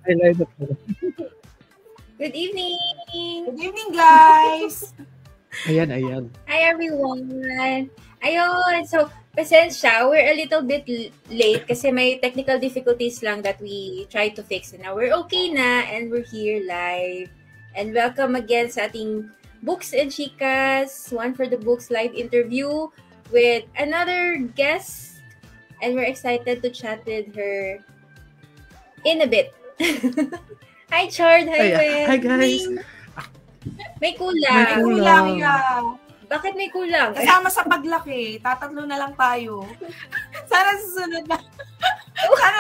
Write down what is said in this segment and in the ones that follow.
I like it. Good evening! Good evening, guys! Ayan. Hi, everyone! Ayun, so, pasensya, we're a little bit late kasi may technical difficulties lang that we tried to fix. And now we're okay na and we're here live. And welcome again sa ating Books and Chicas, One for the Books live interview with another guest. And we're excited to chat with her in a bit. Hi, Chard! Hi, Wen! Hi, guys! May kulang. May kulang, yeah. Bakit may kulang? Kasama sa paglaki. Tatatlo na lang tayo. Sana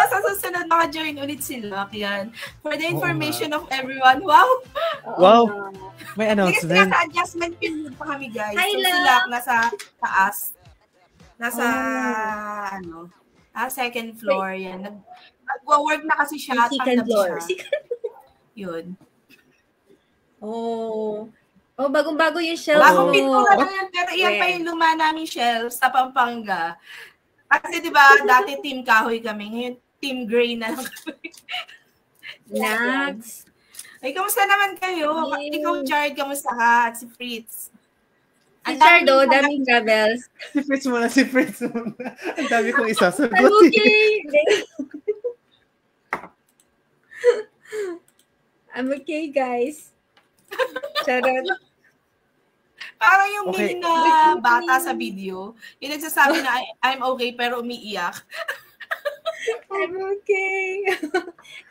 sa susunod maka-join ulit sila. Yan. For the information of everyone. Wow! Wow! May announcement. Kasi nasa-adjustment period pa kami, guys. Hi, so love. sila nasa taas. Nasa, second floor. Yan. Nag-work na kasi siya. Second floor. Yun. Oh, bagong-bago yung shelves. Bagong pintura na yan, pero iyan pa yung luma namin shelves sa Pampanga. Kasi di ba dati team kahoy kami, ngayon team gray na lang kami. Nags. Ay, kamusta naman kayo? Yay. Ikaw, Jared, kamusta ka? At si Fritz? Si Chardo, daming travels. Si Fritz muna. Ang dami kong isasagot. I'm okay. I'm okay, guys. Charot. Parang yung Okay. meme na bata sa video, yung nagsasabi na I'm okay pero umiiyak. I'm okay.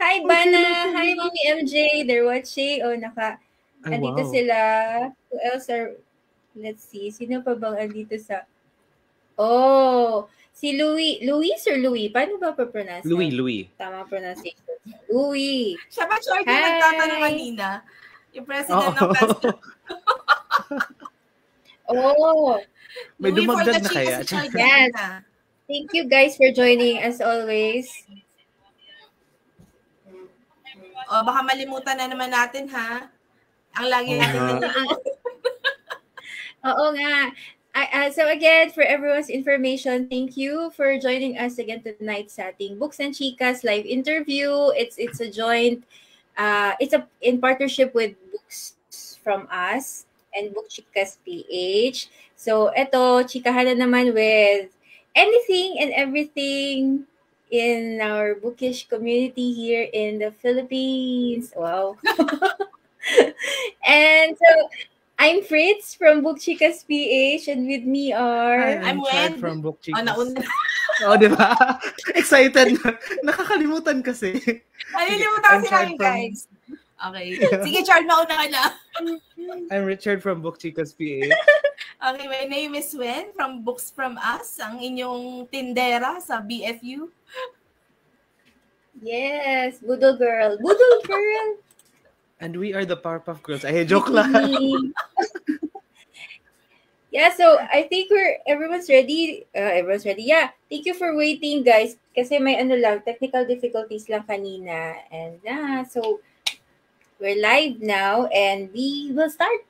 Hi, Bana. Hi, Mommy MJ. They're watching. Oh, andito wow. sila. Who else are... Let's see. Sino pa bang andito sa... Oh, si Louis. Louis or Louis? Paano ba pa-pronounce? Louis. Tama pronunciation. Louis. Siya ba, Short, yung Hi. nagtatanong kanina? Yung president ng Pastor. Oh, May Louis for dumagdag the na kaya? chicas, si Short, Yes. na. thank you guys for joining as always. O, baka malimutan na naman natin, ha? Ang lagi natin nalilimutan. Oo nga. So again, for everyone's information, thank you for joining us again tonight sa ating Books and Chicas live interview. It's a joint, in partnership with Books from Us and Book Chicas PH. So eto, chikahan na naman with anything and everything in our bookish community here in the Philippines. Wow. And so I'm Fritz from Book Chicas PH and with me are... I'm Chad Wen. from Book Chicas. Nauna. Di ba? Excited na. Nakakalimutan kasi. Nalilimutan kasi I'm Chad namin, guys. Okay. Sige, Chard, mauna ka na. I'm Richard from Book Chicas PH. Okay, my name is Wen from Books from Us, ang inyong tindera sa BFU. Yes, Budol Girl. Budol Girl! And we are the Powerpuff Girls. Ay, joke lang. Yeah, so I think everyone's ready. Everyone's ready. Yeah, thank you for waiting, guys. Kasi may technical difficulties lang kanina. And so we're live now and we will start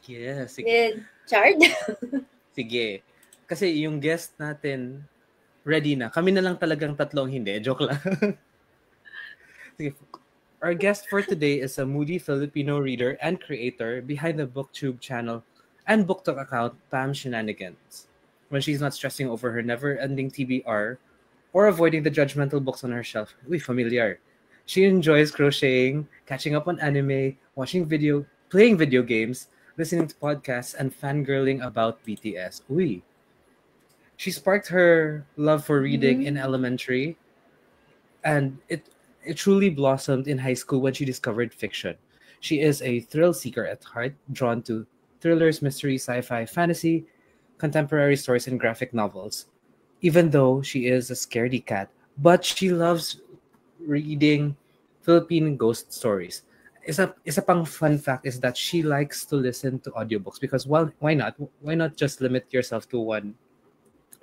Yes. with Chard. Sige. Kasi yung guest natin, ready na. Kami na lang talagang tatlong hindi. Joke lang. Sige. Our guest for today is a moody Filipino reader and creator behind the BookTube channel and BookTok account, Pam Shenanigans. When she's not stressing over her never-ending TBR or avoiding the judgmental books on her shelf. Uy, familiar. She enjoys crocheting, catching up on anime, playing video games, listening to podcasts, and fangirling about BTS. Uy. She sparked her love for reading in elementary, and it truly blossomed in high school when she discovered fiction. She is a thrill seeker at heart, drawn to thrillers, mystery, sci-fi, fantasy, contemporary stories, and graphic novels. Even though she is a scaredy cat, but she loves reading Philippine ghost stories. Isa pang fun fact is that she likes to listen to audiobooks because, well, why not? Why not just limit yourself to one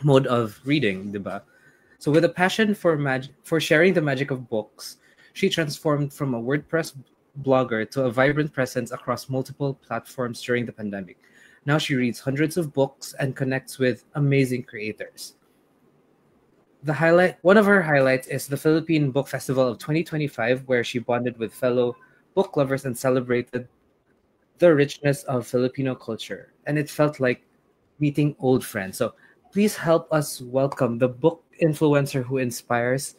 mode of reading, diba? So with a passion for sharing the magic of books, she transformed from a WordPress blogger to a vibrant presence across multiple platforms during the pandemic. Now she reads hundreds of books and connects with amazing creators. One of her highlights is the Philippine Book Festival of 2025, where she bonded with fellow book lovers and celebrated the richness of Filipino culture. And it felt like meeting old friends. So please help us welcome the book influencer who inspires,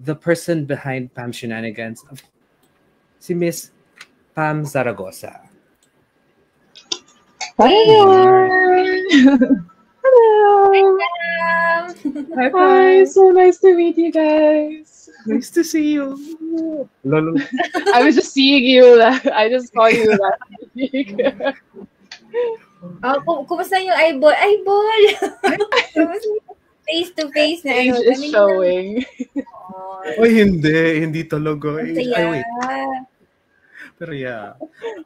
the person behind Pam Shenanigans, si Miss Pam Zaragoza. Hello. Hello. Hi. So nice to meet you guys. Nice to see you. I was just seeing you. I just saw you last week. Kumusta yung eyeball? Eyeball! Face to face na. Age is showing. Hindi talaga. Wait. Pero yeah,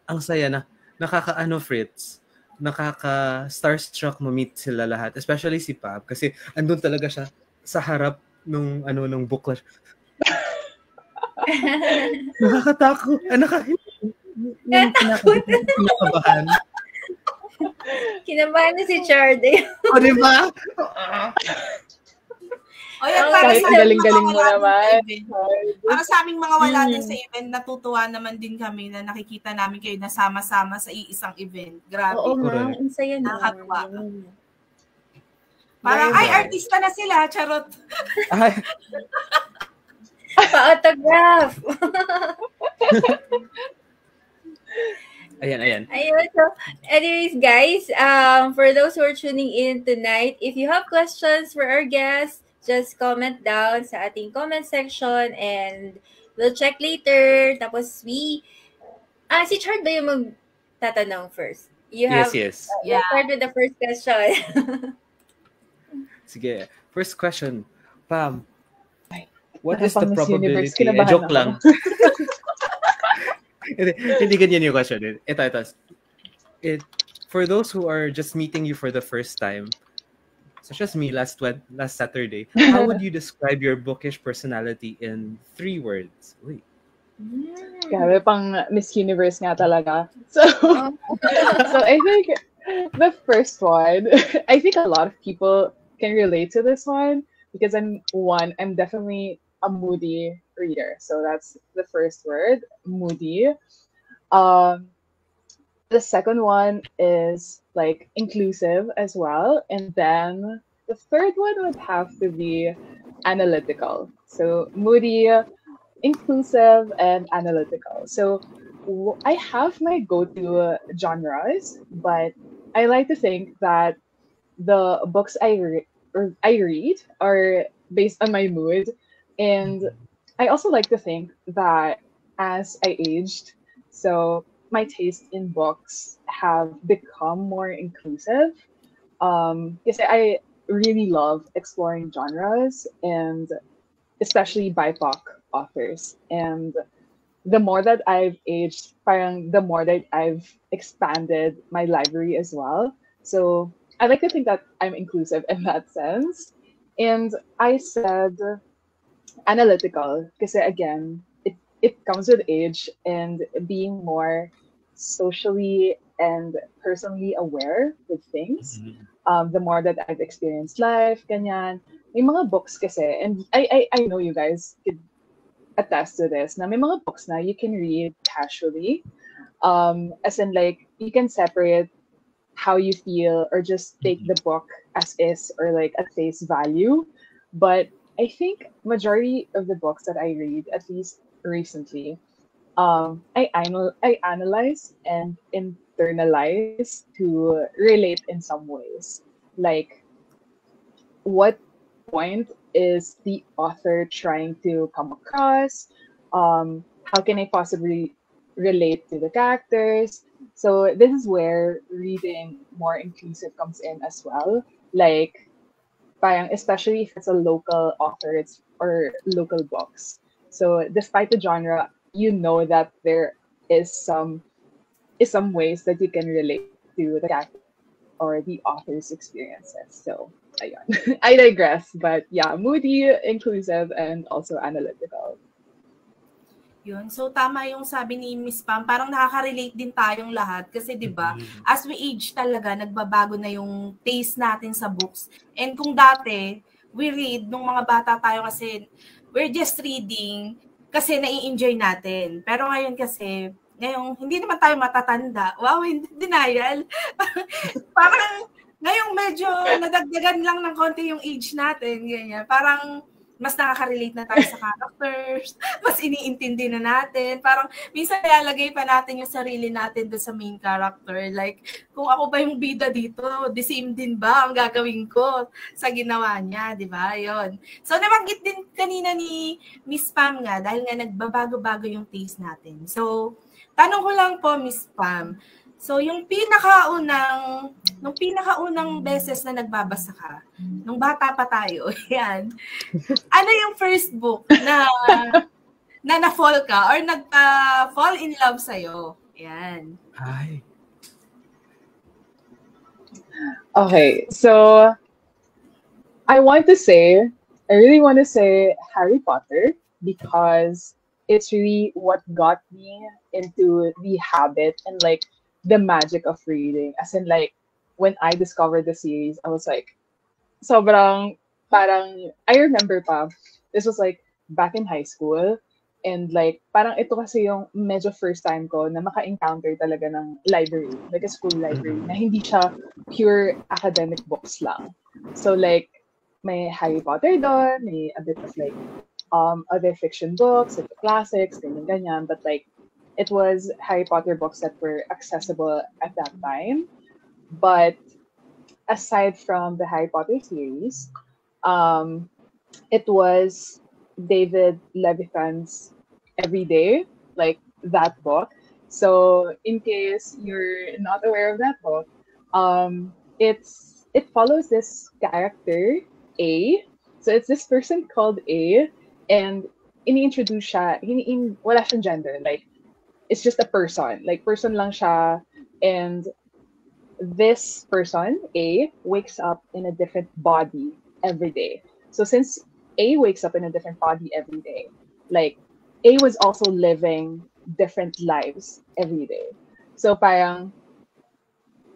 ang saya na. Fritz. Nakaka-starstruck ma-meet sila lahat. Especially si Pab. Kasi andun talaga siya sa harap nung book class. Nakakatakot. Kinakabahan. Kinabahan na si Charde. Diba? Kahit ang galing-galing mo naman. Para sa aming mga wala din sa event, natutuwa naman din kami na nakikita namin kayo na sama-sama sa iisang event. Grabe. Oo nga, ang saya na. Nakakatuwa. Parang, artista na sila. Charot. Pa-autograph. Ayan. So, anyways, guys, for those who are tuning in tonight, if you have questions for our guests, just comment down sa ating comment section and we'll check later. Tapos si Chard ba yung magtatanong first? Yes. Let's start with the first question. Sige. First question. Pam, what is the probability? Joke lang. Hindi ganyan yung question. Ito. For those who are just meeting you for the first time, such as me last Saturday, how would you describe your bookish personality in 3 words? Wait. Grabe, pang Miss Universe nga talaga. So I think the first one, I think a lot of people can relate to this one because I'm definitely a moody reader. So that's the first word, moody. The second one is like inclusive as well. And then the third one would have to be analytical. So moody, inclusive, and analytical. So I have my go-to genres, but I like to think that the books I read are based on my mood. And I also like to think that as I aged, so my taste in books have become more inclusive. Because I really love exploring genres and especially BIPOC authors. And the more that I've aged, the more that I've expanded my library as well. So I like to think that I'm inclusive in that sense. And I said analytical because again, it comes with age and being more socially and personally aware with things. The more that I've experienced life, ganyan. May mga books kasi, and I know you guys could attest to this, na may mga books na you can read casually. As in like, you can separate how you feel or just take the book as is or like at face value. But I think majority of the books that I read, at least recently, I analyze and internalize to relate in some ways. Like, what point is the author trying to come across? How can I possibly relate to the characters? So this is where reading more inclusive comes in as well. Like, especially if it's a local author or local books. So despite the genre, you know that there is some ways that you can relate to the character or the author's experiences. So ayun. I digress, but yeah, moody, inclusive, and also analytical. Yun. So, tama yung sabi ni Miss Pam. Parang nakaka-relate din tayong lahat. Kasi, di ba, as we age talaga, nagbabago na yung taste natin sa books. And kung dati, we read nung mga bata tayo kasi we're just reading kasi nai-enjoy natin. Pero ngayon kasi, ngayong hindi naman tayo matatanda. Wow, hindi denial. Parang ngayong medyo nadagdagan lang ng konti yung age natin. Ganyan. Parang mas nakaka-relate na tayo sa characters, mas iniintindi na natin. Parang minsan ilalagay pa natin yung sarili natin doon sa main character. Like, kung ako ba yung bida dito, the same din ba ang gagawin ko sa ginawa niya, di ba? Yun. So, nabanggit din kanina ni Miss Pam nga, dahil nga nagbabago-bago yung taste natin. So, tanong ko lang po, Miss Pam, so yung nung pinakaunang beses na nagbabasa ka, nung bata pa tayo, yan, ano yung first book na na-fall ka or nag-fall in love sa'yo? Yan. Ay. Okay, so I really want to say Harry Potter because it's really what got me into the habit and like the magic of reading. As in like, when I discovered the series, I was like, sobrang, parang, I remember pa, this was like back in high school, and like, parang ito kasi yung medyo first time ko na maka-encounter talaga ng library, like a school library, na hindi siya pure academic books lang. So like, may Harry Potter doon, may a bit of like, other fiction books, like the classics, ganyan, but like, it was Harry Potter books that were accessible at that time. But aside from the Harry Potter series, it was David Leviathan's Everyday, like that book. So in case you're not aware of that book, it follows this character, A. So it's this person called A, and ini-introduce siya, wala siyang gender, like, it's just a person. Like, person lang siya. And this person, A, wakes up in a different body every day. So since A wakes up in a different body every day, like, A was also living different lives every day. So parang,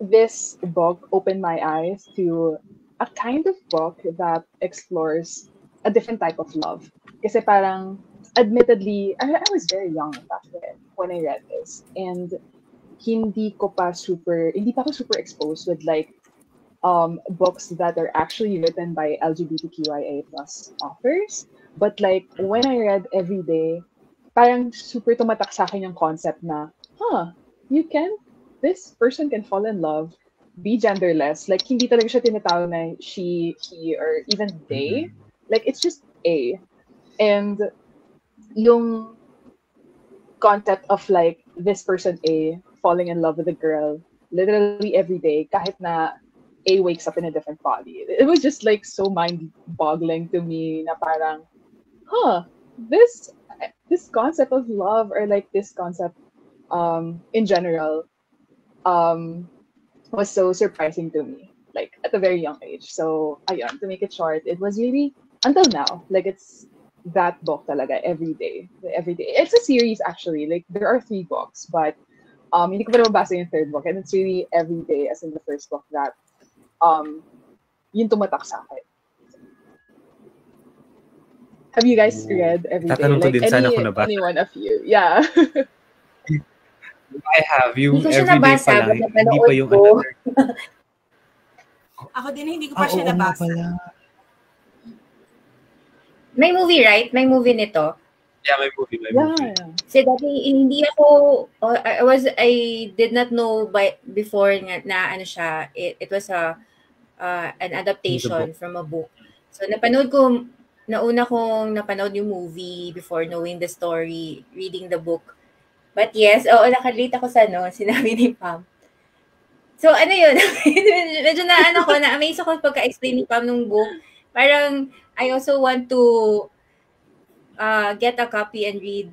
this book opened my eyes to a kind of book that explores a different type of love. Kasi parang, admittedly, I was very young back then when I read this, and hindi pa ako super exposed with like books that are actually written by LGBTQIA+ authors. But like when I read Everyday, parang super tumatak sa akin yung concept na, this person can fall in love, be genderless. Like hindi talaga siya tinatawag na she, he, or even they. Like it's just A. And yung concept of like this person A falling in love with a girl literally every day kahit na A wakes up in a different body. It was just like so mind-boggling to me na parang, this concept of love or like this concept in general was so surprising to me, like at a very young age. So ayun, to make it short, it was really until now, like it's that book talaga every day. It's a series actually. Like there are 3 books, but hindi ko pa nababasa yung 3rd book, and it's really every day as in the first book that yung tumatak sa akin. Have you guys read Every Day? Tatanong ko din sana kung nabasa. Any one of you? Yeah. I have yung Hindi ko siya Everyday nabasa, pa lang. but Hindi pa yung napanood ko. another. Ako din, hindi ko pa siya Oo nga nabasa. pala. May movie, right? May movie nito. Yeah, may movie. Yeah. Kasi dati hindi ako I did not know before na ano siya. It was an adaptation from a book. So nauna kong napanood yung movie before knowing the story, reading the book. But yes, nakalate ako sa sinabi ni Pam. So ano yun? Medyo na-amaze ako pagka-explain ni Pam ng book. Parang I also want to get a copy and read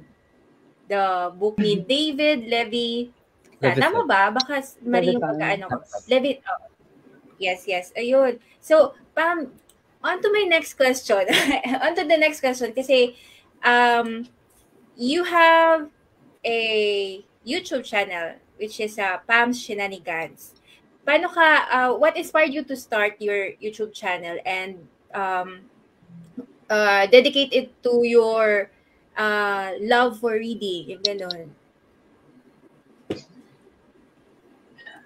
the book ni David Leviathan. Tama ba? Baka mali yung pagka-ano ko. Leviathan. Yes. Ayun. So, Pam, on to my next question. On to the next question. Kasi, you have a YouTube channel, which is Pam's Shenanigans. Paano what inspired you to start your YouTube channel? And dedicate it to your love for reading, yung ganon.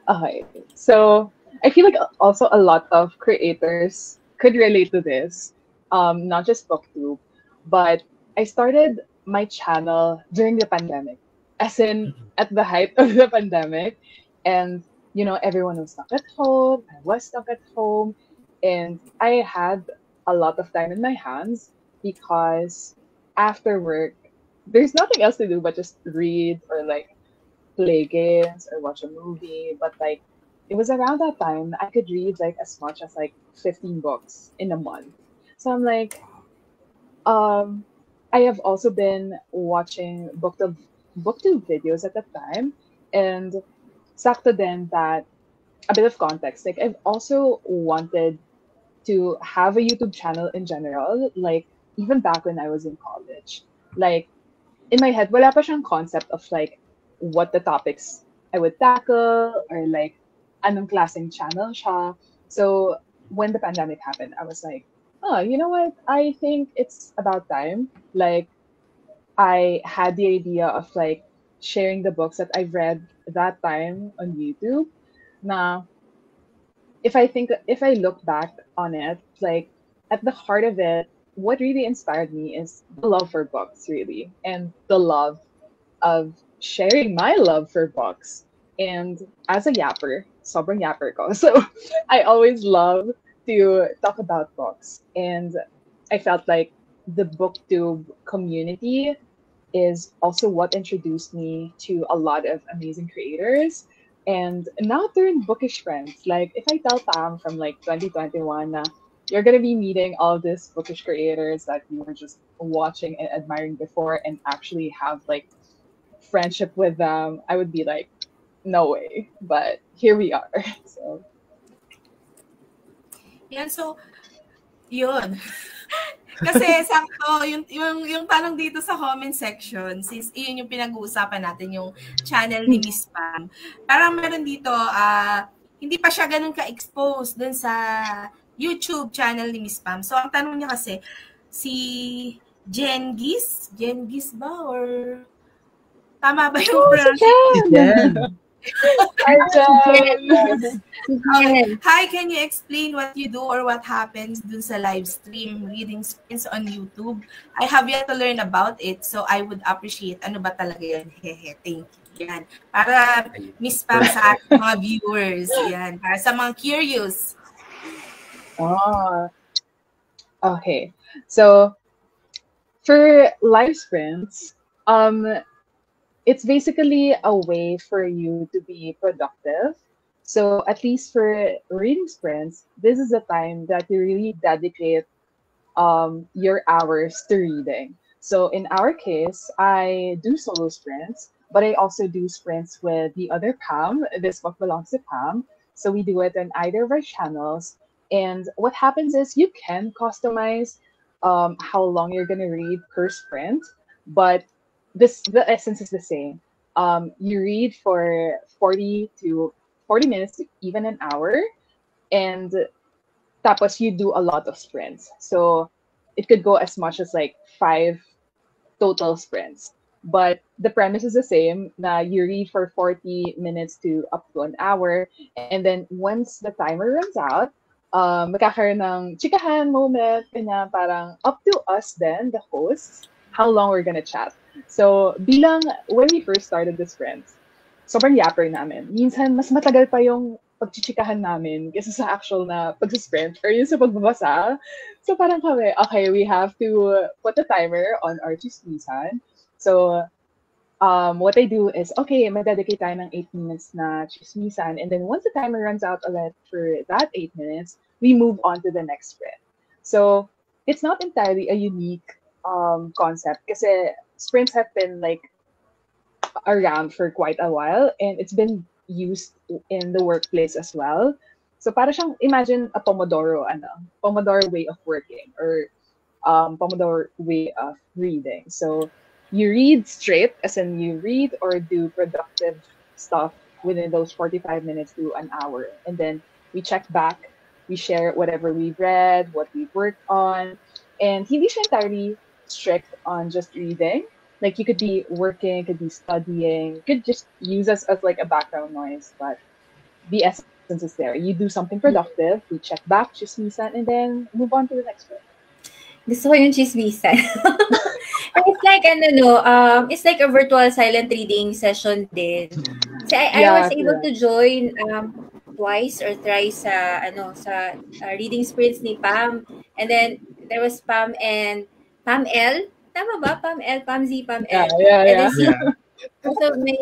Okay. So I feel like also a lot of creators could relate to this. Not just BookTube, but I started my channel during the pandemic, as in at the height of the pandemic. And, everyone was stuck at home. I was stuck at home. And I had a lot of time in my hands because after work, there's nothing else to do but just read or like play games or watch a movie. But like it was around that time I could read like as much as like 15 books in a month. So I'm like, um I have also been watching booktube videos at that time, and sakto then that a bit of context. Like I've also wanted to have a YouTube channel in general, like even back when I was in college. Like in my head, wala pa siyang concept of like what the topics I would tackle or like anong klaseng channel siya. So when the pandemic happened, I was like, oh, you know what? I think it's about time. Like I had the idea of like sharing the books that I've read that time on YouTube. Now, if I look back on it, like at the heart of it, what really inspired me is the love for books, really, and the love of sharing my love for books. And as a yapper, sobrang yapper ko. So I always love to talk about books. And I felt like the booktube community is also what introduced me to a lot of amazing creators. And now they're bookish friends. Like if I tell Tam from like 2021 na you're gonna be meeting all these bookish creators that you were just watching and admiring before and actually have like friendship with them, I would be like, no way. But here we are. So Yan, so, yun. Kasi sakto, yung tanong dito sa comment section, since iyon yung pinag-uusapan natin, yung channel ni Miss Pam. Parang meron dito, hindi pa siya ganun ka-expose dun sa YouTube channel ni Miss Pam. So, ang tanong niya kasi, si Jengis ba? Or tama ba yung pronunciation? Hi, can you explain what you do or what happens dun sa live stream reading sprints on YouTube? I have yet to learn about it, so I would appreciate ano ba talaga yan. Hehe, thank you. Yan. Para Miss Pam sa ating mga viewers. Yan. Para sa mga curious. Oh, okay. So for live sprints, it's basically a way for you to be productive. So at least for reading sprints, this is the time that you really dedicate your hours to reading. So in our case, I do solo sprints, but I also do sprints with the other Pam. This book belongs to Pam. So we do it on either of our channels. And what happens is you can customize how long you're going to read per sprint, but the essence is the same. You read for 40 minutes to even an hour, and tapos you do a lot of sprints. So it could go as much as like 5 total sprints. But the premise is the same. Na you read for 40 minutes to up to an hour, and then once the timer runs out, magkakaroon ng chikahan moment, kanya parang up to us then, the hosts, how long we're gonna chat. So, bilang, when we first started this friends, sobrang yapper namin. Minsan, mas matagal pa yung pagchichikahan namin kaysa sa actual na pag-sprint or yung sa pagbabasa. So, parang kami, okay, we have to put a timer on our chismisan. So, what I do is, okay, mag-dedicate tayo ng 8 minutes na chismisan. And then once the timer runs out ulit for that 8 minutes, we move on to the next sprint. So, it's not entirely a unique concept kasi sprints have been like around for quite a while, and it's been used in the workplace as well. So para siyang, imagine a Pomodoro way of working, or Pomodoro way of reading. So you read straight, as in you read or do productive stuff within those 45 minutes to an hour, and then we check back, we share whatever we've read, what we've worked on, And hindi siya entirely strict on just reading. Like you could be working, could be studying, could just use us as like a background noise, but the essence is there. You do something productive, we check back, chismisan, and then move on to the next one. Gusto ko yung chismisan. It's like, it's like a virtual silent reading session din. So I was able to join twice or thrice sa reading sprints ni Pam. And then there was Pam and Pam L. Tama ba? Pam L, Pam Z, Pam L. Yeah. Also may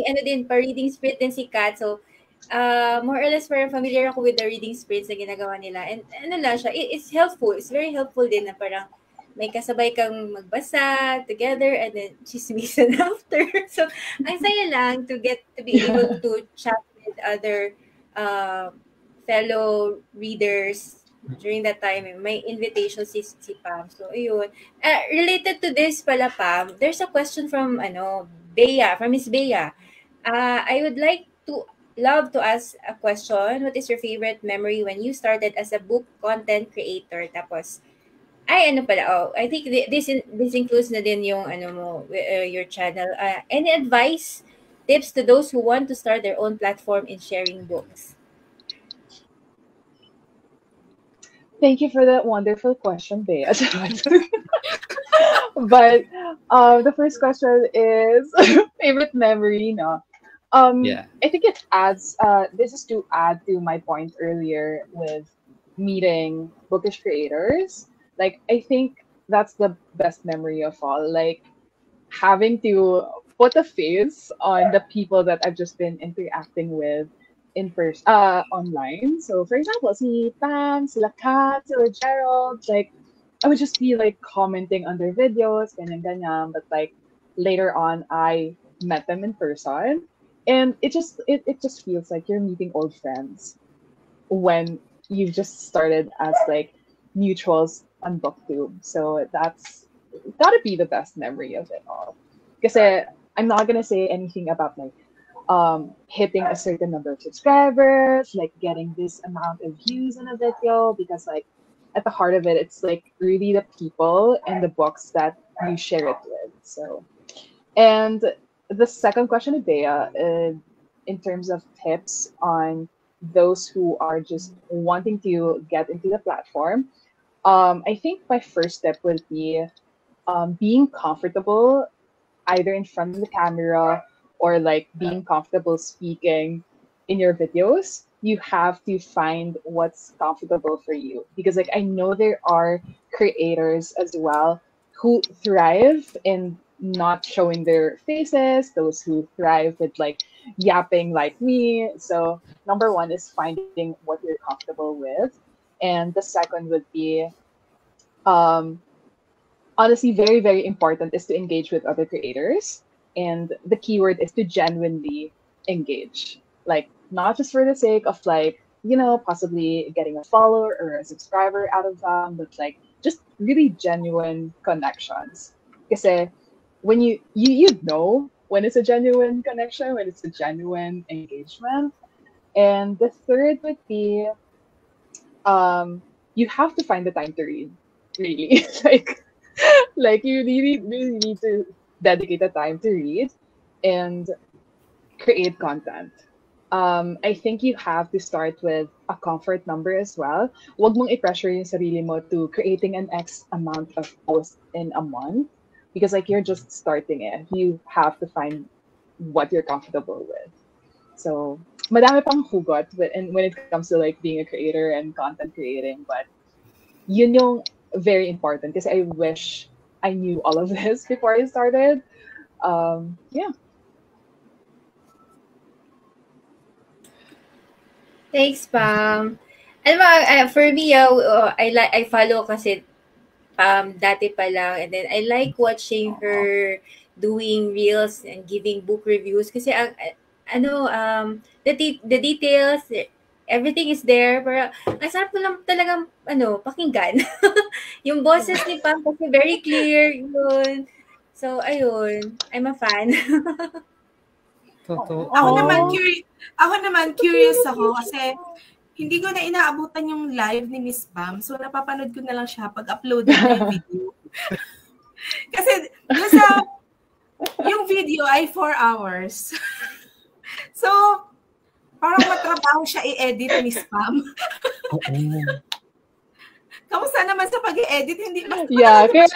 reading sprint din si Kat. So more or less parang familiar ako with the reading sprints na ginagawa nila. And siya, it's helpful. It's very helpful din na parang may kasabay kang magbasa together and then chismisan after. So, ang saya lang to be able to chat with other fellow readers during that time. May invitation si Pam. So, ayun. Related to this pala, Pam, there's a question from Bea, from Miss Bea. I would love to ask a question. What is your favorite memory when you started as a book content creator? Tapos, I think this includes na din yung your channel. Any advice, tips to those who want to start their own platform in sharing books? Thank you for that wonderful question, Bea. But the first question is favorite memory, no? I think it adds. This is to add to my point earlier with meeting bookish creators. Like, I think that's the best memory of all. Like, having to put a face on the people that I've just been interacting with in person, online. So, for example, si Pam, sila Kat, sila Gerald, like, I would just be like commenting on their videos, ganyan. But like later on, I met them in person, and it just feels like you're meeting old friends when you've just started as like mutuals on BookTube. So that's gotta be the best memory of it all. Because I'm not gonna say anything about like hitting a certain number of subscribers, like getting this amount of views on a video, because like at the heart of it, it's like really the people and the books that you share it with. So, and the second question, Bea, in terms of tips on those who are just wanting to get into the platform, I think my first step would be being comfortable either in front of the camera or like being comfortable speaking in your videos. You have to find what's comfortable for you, because like I know there are creators as well who thrive in not showing their faces, those who thrive with like yapping like me. So number one is finding what you're comfortable with. And the second would be, honestly, very, very important is to engage with other creators. And the keyword is to genuinely engage. Like, not just for the sake of like, possibly getting a follower or a subscriber out of them, but like just really genuine connections. Because when you know when it's a genuine connection, when it's a genuine engagement. And the third would be, you have to find the time to read, really. like you really need to dedicate the time to read and create content. I think you have to start with a comfort number as well. Wag mong i-pressure yung sarili mo to creating an X amount of posts in a month, because like you're just starting it. You have to find what you're comfortable with. So, madami pang hugot when it comes to like being a creator and content creating, but yun yung very important, because I wish I knew all of this before I started. Yeah. Thanks, Pam. Alam mo, for me, I follow kasi Pam dati pa lang, and then I like watching her doing reels and giving book reviews kasi the details, everything is there. Pero ang sarap mo lang talagang pakinggan. Yung boses ni Pam kasi very clear yun. So ayun, I'm a fan. Ako naman curious ako kasi hindi ko na inaabutan yung live ni Miss Pam. So napapanood ko na lang siya pag upload na yung video. Kasi doon sa, yung video ay 4 hours. So, parang matrabaho siya i-edit, Miss Pam. Oo. Kamusta naman sa pag-i-edit? Hindi ba? Yeah, kaya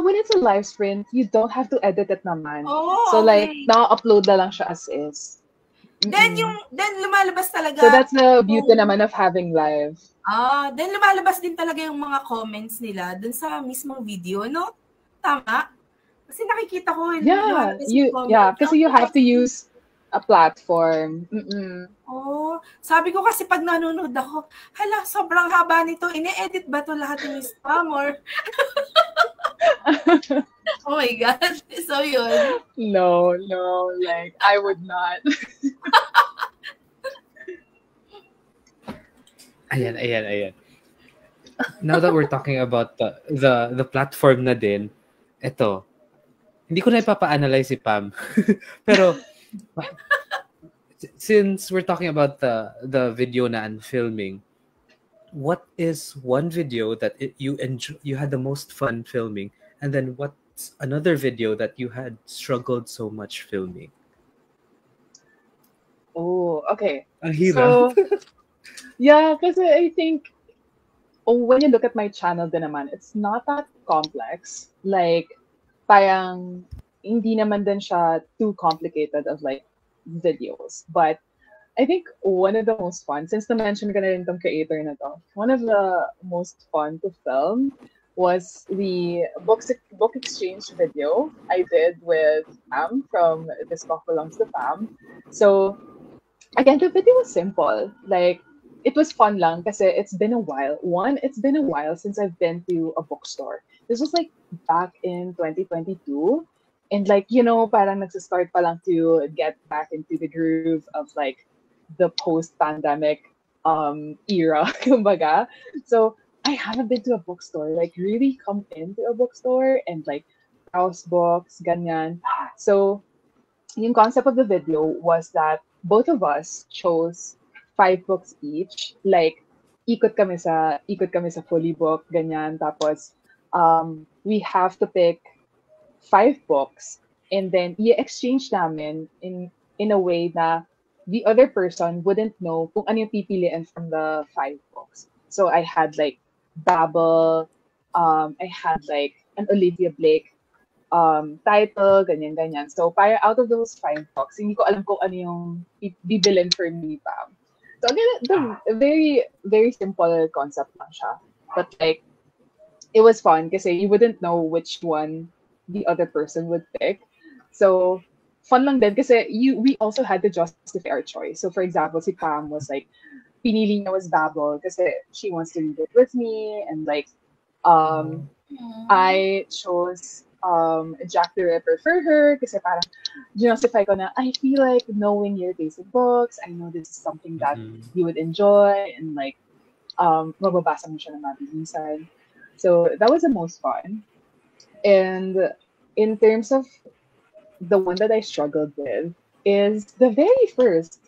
when it's a live sprint, you don't have to edit it naman. Oh, So like, okay. na-upload na lang siya as is. Then lumalabas talaga. So that's the beauty naman of having live. Then lumalabas din talaga yung mga comments nila dun sa mismong video, no? Tama? Kasi nakikita ko Yeah, lumalabas yung comments. yeah, kasi you have to use a platform. Sabi ko kasi pag nanonood ako, hala, sobrang haba nito. Ine-edit ba to lahat ni Spam or oh my God. So yun. No, like I would not. Ayan. Now that we're talking about the platform na din, eto, hindi ko na ipapa-analyze si Pam. Pero since we're talking about the video na and filming, what is one video that you had the most fun filming, and then what's another video that you had struggled so much filming? Oh, okay. Ang hirap. So, yeah, kasi I think when you look at my channel din naman, it's not that complex. Like, parang hindi naman din siya too complicated of like videos. But I think one of the most fun, since na-mention ko na rin tong creator na to, one of the most fun to film was the book exchange video I did with Pam from This Book Belongs to Pam. So, again, the video was simple. Like, it was fun lang kasi it's been a while. It's been a while since I've been to a bookstore. This was like back in 2022. And like, parang nagsistart pa lang to get back into the groove of like the post-pandemic era, kumbaga. So I haven't been to a bookstore, like really come into a bookstore and like browse books, ganyan. So yung concept of the video was that both of us chose 5 books each. Like, ikot kami sa fully book, ganyan. Tapos, we have to pick 5 books and then i-exchange namin in a way na the other person wouldn't know kung ano yung pipiliin from the 5 books. So I had like Babel, I had like an Olivia Blake title, ganyan. So para out of those 5 books, hindi ko alam kung ano yung bibilin for me pa. So again, the very, very simple concept lang siya. But like, it was fun kasi you wouldn't know which one the other person would pick. So, fun lang din kasi we also had to justify our choice. So, for example, si Pam was like, pinili niya was Babel kasi she wants to read it with me. And like, I chose Jack the Ripper for her kasi parang justify ko na, I feel like knowing your taste in books, I know this is something that you would enjoy and like, mababasa mo siya na mabilisan. So, that was the most fun. And in terms of the one that I struggled with is the very first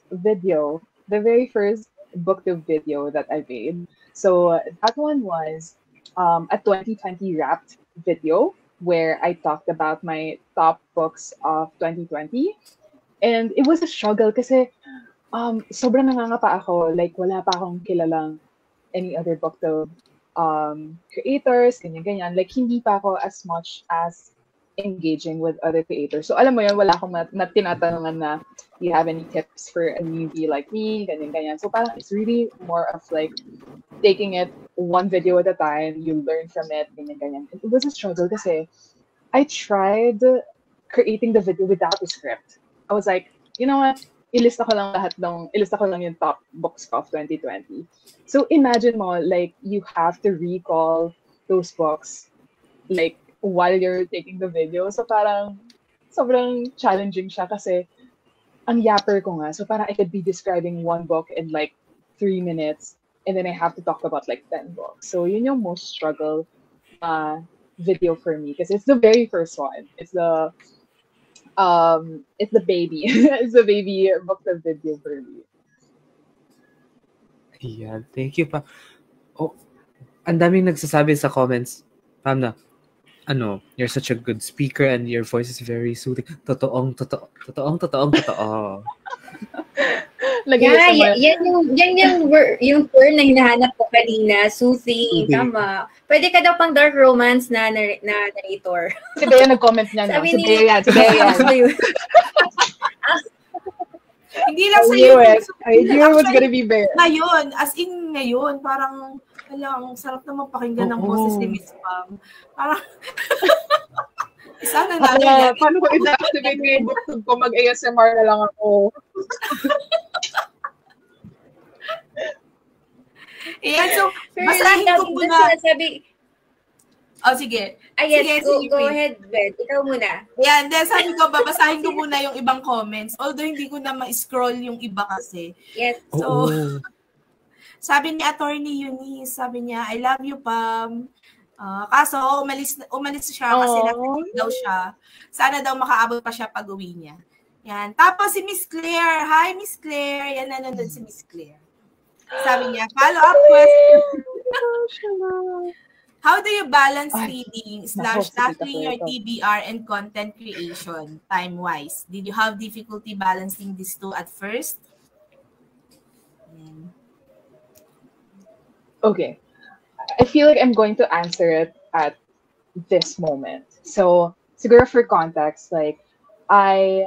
BookTube video that I made. So that one was a 2020 wrapped video where I talked about my top books of 2020. And it was a struggle kasi sobrang nangangapa ako. Like, wala pa akong kilalang any other BookTube creators, ganyan. Like, hindi pa ako as much as engaging with other creators. So, alam mo yun, wala akong tinatanungan na, do you have any tips for a newbie like me, ganyan. So, parang it's really more of like, taking it one video at a time, you learn from it, ganyan. It was a struggle kasi I tried creating the video without a script. I was like, you know what, ilista ko lang yung top books of 2020. So, imagine mo, like, you have to recall those books, like, while you're taking the video. So parang sobrang challenging siya kasi ang yapper ko nga. So parang I could be describing one book in like 3 minutes and then I have to talk about like 10 books. So yun yung most struggle video for me because it's the very first one. It's the baby. It's the baby book of video for me. Yeah, thank you pa. Oh, ang daming nagsasabi sa comments, Pam, na, you're such a good speaker and your voice is very soothing. Totoong totoo. Yeah, yung term na hinahanap ko kanina, soothing. Tama. Pwede ka daw pang dark romance na narrator. Si Bea nag-comment niya, no? Si Bea yan. Hindi lang sa I knew it was gonna be Bea. Ngayon, as in ngayon, parang, ang sarap naman pakinggan ng boses ni Miss Pam. Parang, sana na. Paano ko i-activate yung booktube ko? Mag-ASMR na lang ako. Ayan, so, basahin ko muna. Sige. Ayan, go ahead, Ben. Ikaw muna. Ayan, then sabi ko, babasahin ko muna yung ibang comments. Although, hindi ko na ma-scroll yung iba kasi. Yes. So, sabi ni Attorney Eunice, sabi niya, I love you, Pam. Kaso, umalis siya kasi nag daw siya. Sana daw makaabot pa siya pag uwi niya. Yan. Tapos si Miss Claire. Hi, Miss Claire. Yan, nanonood si Miss Claire. Sabi niya, follow-up question. How do you balance reading / tackling your TBR and content creation time-wise? Did you have difficulty balancing these two at first? Okay. I feel like I'm going to answer it at this moment. So, siguro for context, like, I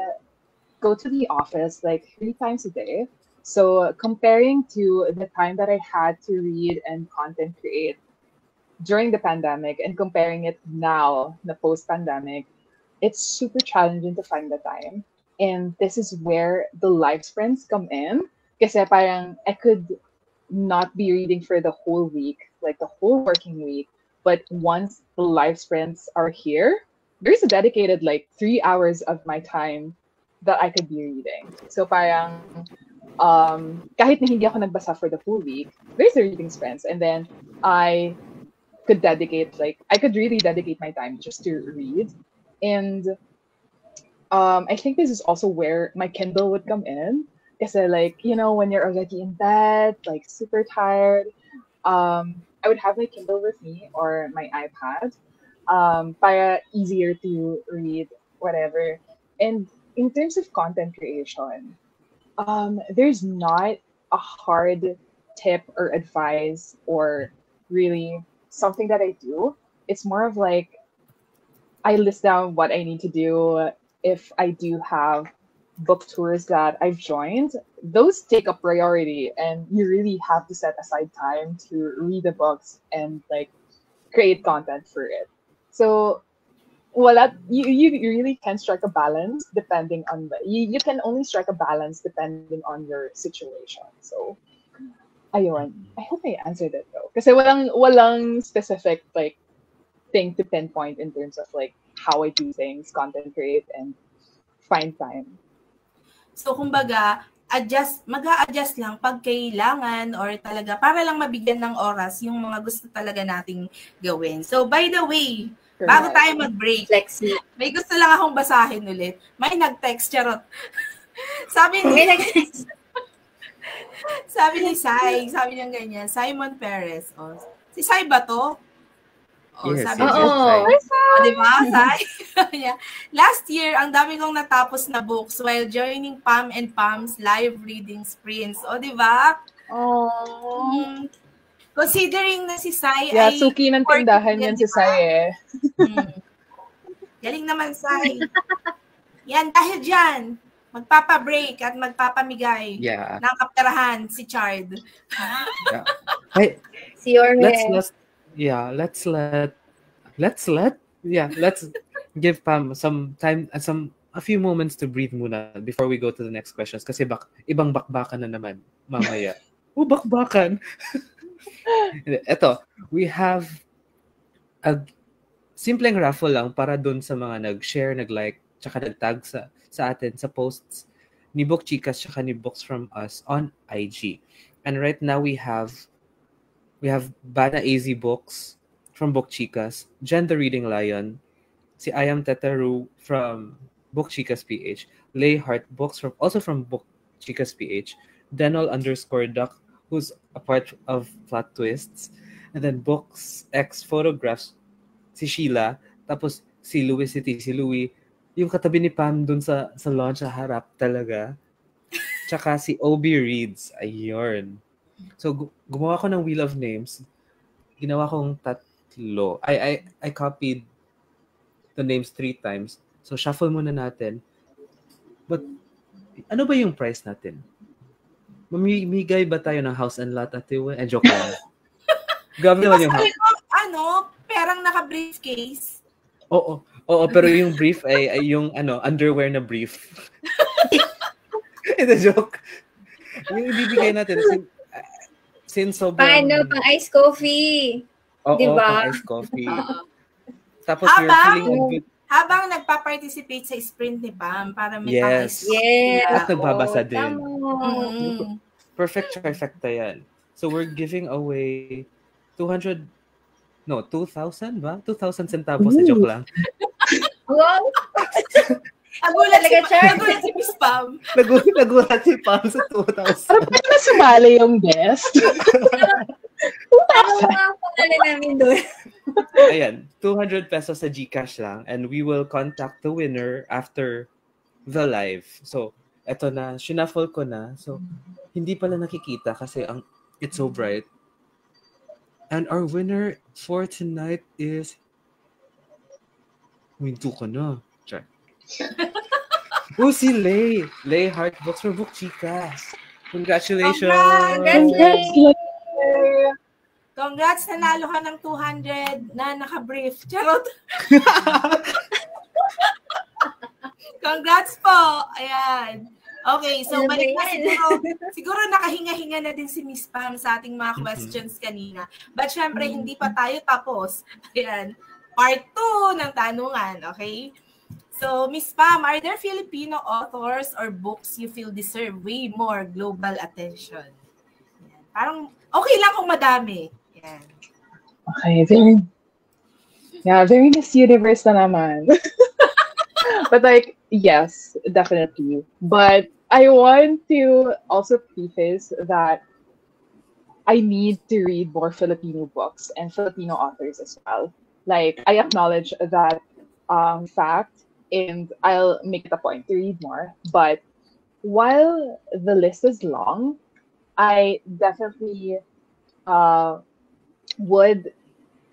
go to the office like 3 times a day. So, comparing to the time that I had to read and content create during the pandemic and comparing it now, the post-pandemic, it's super challenging to find the time. And this is where the live sprints come in. Kasi parang I could not be reading for the whole week, like the whole working week. But once the live sprints are here, there's a dedicated like 3 hours of my time that I could be reading. So parang kahit na hindi ako nagbasa for the full week, there's the reading sprints. And then I could really dedicate my time just to read. And I think this is also where my Kindle would come in. Kasi like, when you're already in bed, like super tired, I would have my Kindle with me or my iPad, para easier to read, whatever. And in terms of content creation, there's not a hard tip or advice or really something that I do. It's more of like, I list down what I need to do. If I do have book tours that I've joined, those take a priority, and you really have to set aside time to read the books and like create content for it. So you really can strike a balance depending on you can only strike a balance depending on your situation. So ayun, I hope I answered it though, kasi walang specific like thing to pinpoint in terms of like how I do things, content create, and find time. So, kumbaga, mag-a-adjust lang pag kailangan or talaga para lang mabigyan ng oras yung mga gusto talaga nating gawin. So, by the way, bago tayo mag-break, Lexi, may gusto lang akong basahin ulit. May nag-text, charot. Sabi ni Sai, sabi niya ganyan, Simon Perez. Oh, si Sai ba to? Oh, yes, sabi niya. Diba, Sai? Last year, ang dami kong natapos na books while joining Pam and Pam's live reading sprints. O, diba? Considering na si Sai ay... suki ng tindahan yan si Sai eh. Galing naman, Sai. Yan, dahil dyan, magpapa-break at magpapamigay ng kapterahan si Chard. Yeah. Hey, si Orme. Let's give Pam some time, a few moments to breathe muna before we go to the next questions. Kasi ibang bakbakan na naman mamaya. Bakbakan. Eto, we have a simpleng raffle lang para dun sa mga nag-share, nag-like, tsaka nag-tag sa atin sa posts ni Book Chicas tsaka ni Books From Us on IG. And right now we have Bana AZ Books from Book Chicas, Jen the Reading Lion, si Ayam Tetaru from Book Chicas PH, Lay Heart Books also from Book Chicas PH, Denol _Duck, who's a part of Plot Twists, And then books, X photographs, si Sheila. Tapos si Louis, si Louis. Yung katabi ni Pam dun sa launch sa harap talaga. Tsaka si Obi Reads. Ayun. So, gumawa ko ng Wheel of Names. Ginawa kong 3. I copied the names 3 times. So, shuffle muna natin. But, ano ba yung price natin? Mamimigay ba tayo ng house and lot, Ate Wen? Joke lang. Grabe naman yung house. Perang naka-briefcase. Oo, pero yung brief ay yung underwear na brief. It's a joke. Yung ibibigay natin since sobrang... Paano? Pang ice coffee. Oo, diba? pang ice coffee. Tapos you're feeling good. Habang nagpa-participate sa sprint ni Pam para may pang-ice coffee. Yes. At nagbabasa din. Perfect. Perfect trifecta yan. So we're giving away 2,000 ba? 2,000 centavos. Joke lang. Wow! Nagulat si Miss Pam. Nagulat si Pam sa 2,000. Parang paano sumali yung guest? Ano mga pangalan namin doon? Ayan, 200 pesos sa GCash lang. And we will contact the winner after the live. So, eto na. Shuffle ko na. So, hindi pala nakikita kasi it's so bright. And our winner for tonight is... Winto ka na. Check. Si Lay. Lay Heart Books for Book Chicas. Congratulations! Congrats! Nanalo ka ng 200 na naka-brief. Charot! Congrats po! Ayan. Okay, so balik na siguro nakahinga-hinga na din si Miss Pam sa ating mga questions kanina. But syempre, hindi pa tayo tapos. Ayan, part 2 ng tanungan, okay? So, Miss Pam, are there Filipino authors or books you feel deserve way more global attention? Ayan. Parang okay lang kung madami. Ayan. Okay, very Miss Universe na naman. But yes, definitely. But I want to also preface that I need to read more Filipino books and Filipino authors as well. I acknowledge that fact, and I'll make it a point to read more. But while the list is long, I definitely would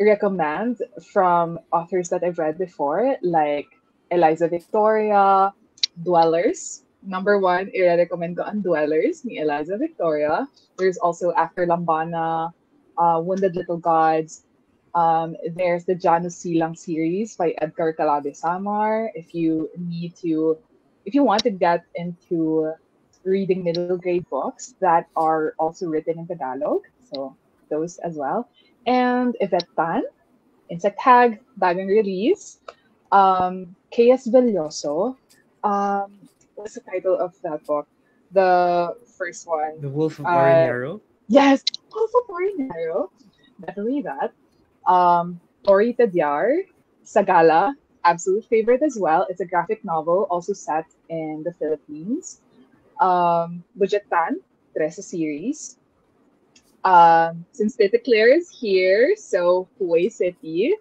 recommend from authors that I've read before, like Eliza Victoria, Dwellers. Number 1, i-recommend ko ang Dwellers ni Eliza Victoria. There's also After Lambana, Wounded Little Gods. There's the Janus Silang series by Edgar Calabe Samar. If you want to get into reading middle grade books that are also written in Tagalog, so those as well. And Yvette Tan, Insect Hag, bagong release. K.S. Belloso. What's the title of that book? The first one. The Wolf of Aranero? Yes, Wolf of Aranero. Definitely that. Tori Tadyar, Sagala, absolute favorite as well. It's a graphic novel, also set in the Philippines. Budget Tan, Teresa series. Since Tita Claire is here, so Huwei City.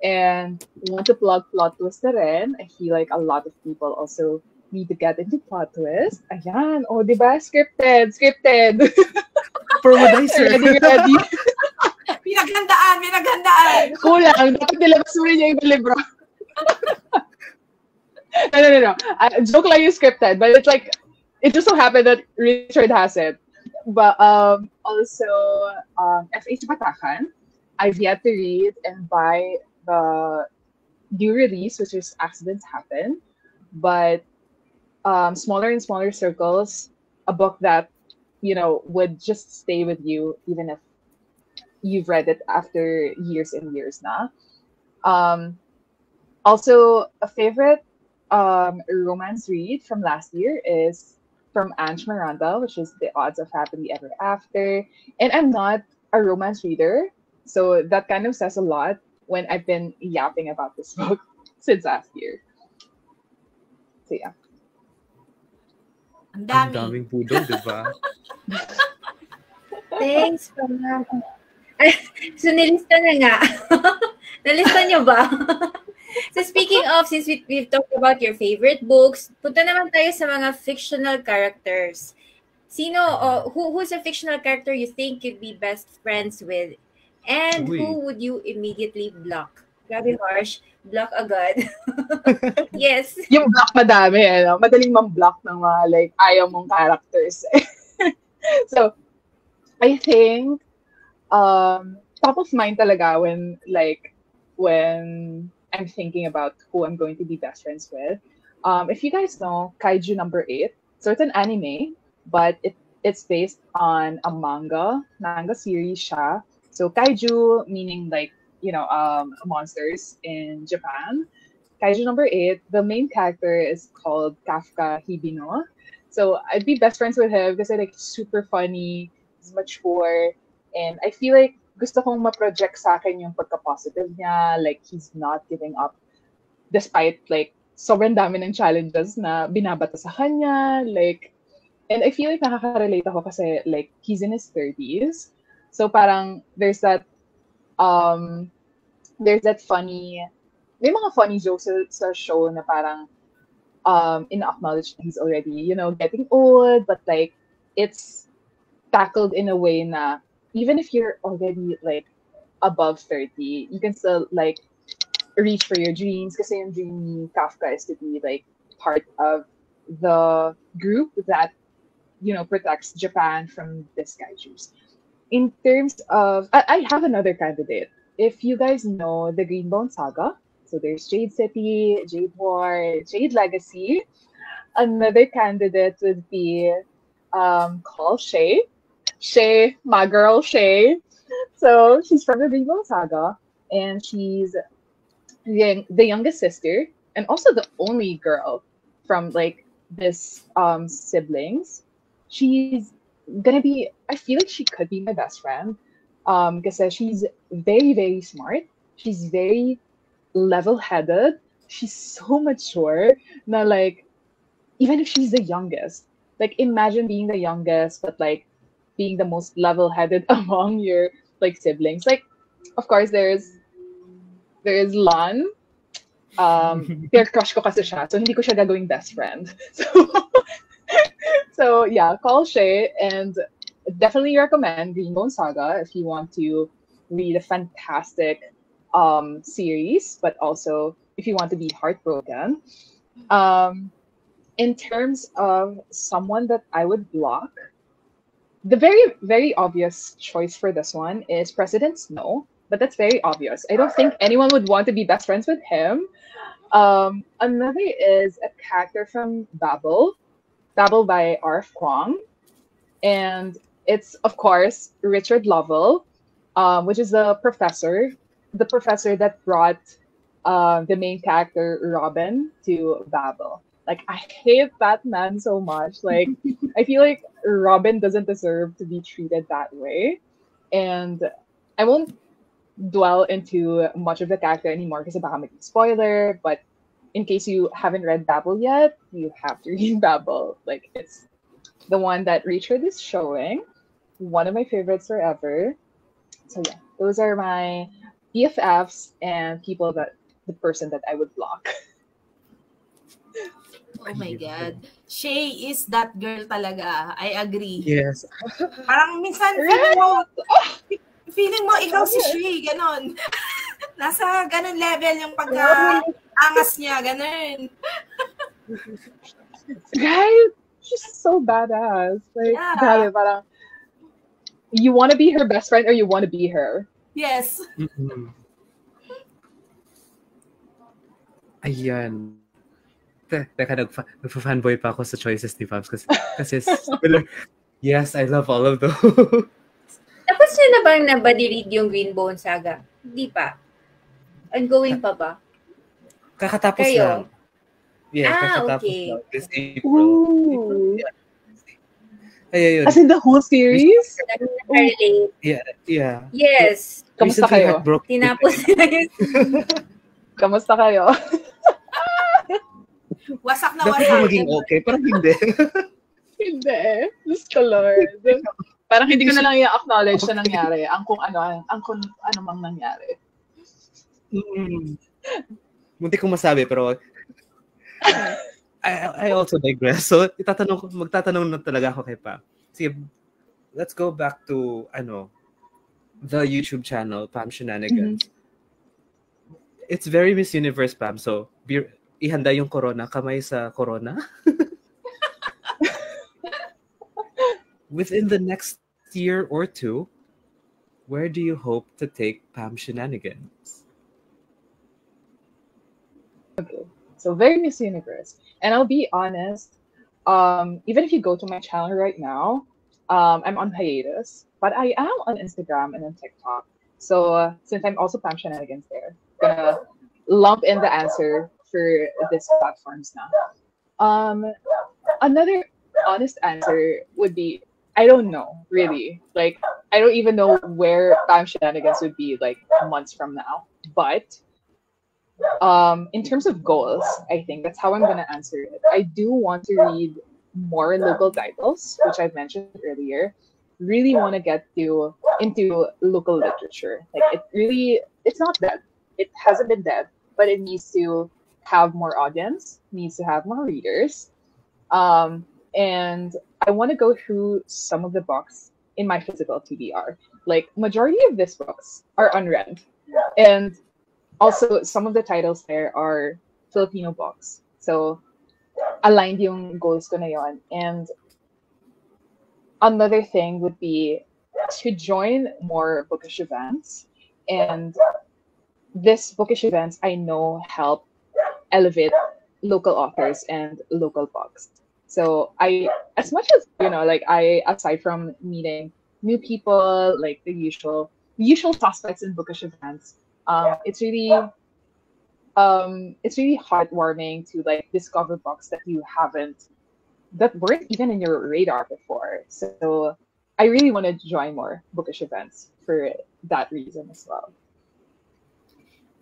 And want to plug Plot Twist na rin. I feel like a lot of people also need to get into Plot Twist. Ayan. O, diba? Scripted. Promodizer. Ready. Pinaghandaan. Kulang. Dapat nilabas mo rin yung libro. No. Joke lang yung scripted. But it's it just so happened that Richard has it. But also, F.H. Batacan, I've yet to read and buy the new release, which is Accidents Happen. But Smaller and Smaller Circles, a book that, would just stay with you even if you've read it after years and years now. Also, a favorite romance read from last year is from Ange Miranda, which is The Odds of Happily Ever After. And I'm not a romance reader, so that kind of says a lot when I've been yapping about this book since last year. So yeah. Ang daming budol, di ba? Thanks, Pam. So, nilista na nga. Nalista niyo ba? So, speaking of, since we've talked about your favorite books, punta naman tayo sa mga fictional characters. Sino, who's a fictional character you think you'd be best friends with? And Uy. who would you immediately block? Grabe harsh. Block agad. Yes. Yung block madami, ano? Madaling mang-block ng mga like ayaw mong characters. So, I think top of mind talaga when I'm thinking about who I'm going to be best friends with. If you guys know Kaiju number 8, so it's an anime, but it's based on a manga series siya. So Kaiju meaning like, monsters in Japan. Kaiju number 8, the main character is called Kafka Hibino. So I'd be best friends with him because like super funny, he's mature, and I feel like gusto kong ma-project sa akin yung pagka-positive niya, like he's not giving up despite like sobrang dami ng challenges na binabato sa kanya, like, and I feel like nakaka-relate ako kasi like he's in his 30s. So parang there's that funny, may mga funny jokes sa show na parang in-acknowledge he's already, getting old, but like it's tackled in a way na even if you're already like above 30, you can still like reach for your dreams. Kasi yung dream ni Kafka is to be like part of the group that, protects Japan from these kaijus. In terms of, I have another candidate. If you guys know the Greenbone Saga, so there's Jade City, Jade War, Jade Legacy. Another candidate would be called Shay. Shay, my girl Shay. So she's from the Greenbone Saga, and she's the youngest sister, and also the only girl from like this siblings. She's gonna be, I feel like she could be my best friend because she's very, very smart. She's very level-headed. She's so mature na like, even if she's the youngest, like imagine being the youngest but like being the most level-headed among your like siblings. Like, of course there is Lon. Peer crush ko kasi siya, so hindi ko siya gagawing best friend. So yeah, call Shay, and definitely recommend Greenbone Saga if you want to read a fantastic series, but also if you want to be heartbroken. In terms of someone that I would block, the very, very obvious choice for this one is President Snow, but that's very obvious. I don't think anyone would want to be best friends with him. Another is a character from Babel by R.F. Kuang. And it's, of course, Richard Lovell, which is the professor that brought the main character, Robin, to Babel. Like, I hate that man so much. Like, I feel like Robin doesn't deserve to be treated that way. And I won't dwell into much of the character anymore because baka maging spoiler, but in case you haven't read Babel yet, you have to read Babel. Like, it's the one that Richard is showing. One of my favorites forever. So yeah, those are my BFFs and the person that I would block. Oh my God. Shay is that girl talaga. I agree. Yes. Parang minsan feeling mo ikaw si Shay, ganon. Nasa ganon level yung pagka-angas niya, ganon. Right? She's so badass. Like, Yeah. grabe, parang, you want to be her best friend or you want to be her? Yes. Mm-hmm. Ayan. Teka, nagfa-fanboy pa ako sa choices ni Fabs kasi yes, I love all of those. Tapos nyo na bang nabadi-read yung Greenbone Saga? Hindi pa. Ongoing pa ba? Kakatapos Kayo? lang. Yeah, kakatapos okay. lang. This April. Ooh. Ayun. As in the whole series? Nakarelate. Yeah. Yes. Kamusta Recently kayo? heartbroken. Tinapos na yun. Kamusta kayo? Wasak na Dapat wasak. maging okay, parang hindi. Hindi. Diyos ko, Lord. Parang hindi ko na lang i-acknowledge na nangyari ang kung ano mang nangyari. Munti kong masabi, pero I also digress. So, magtatanong na talaga ako kay Pam. Sige, let's go back to, the YouTube channel, Pam Shenanigans. It's very Miss Universe, Pam. So, ihanda yung corona, kamay sa corona. Within the next year or two, where do you hope to take Pam Shenanigans? Okay, so very Miss Universe. And I'll be honest, even if you go to my channel right now, I'm on hiatus, but I am on Instagram and on TikTok. So since I'm also Pam Shenanigans there, gonna lump in the answer for these platforms now. Another honest answer would be, I don't know, really. Like, I don't even know where Pam Shenanigans would be, like, months from now. But in terms of goals, I think that's how I'm going to answer it. I do want to read more local titles, which I mentioned earlier. Really want to get into local literature. Like, it's not dead. It hasn't been dead, but it needs to have more audience, needs to have more readers. And I want to go through some of the books in my physical TBR. Like, majority of these books are unread. And also, some of the titles there are Filipino books. So, aligned yung goals ko na yon. And another thing would be to join more bookish events. And these bookish events, I know, help elevate local authors and local books. So as much as, aside from meeting new people, like the usual suspects in bookish events, it's really heartwarming to like discover books that weren't even in your radar before. So I really want to join more bookish events for that reason as well.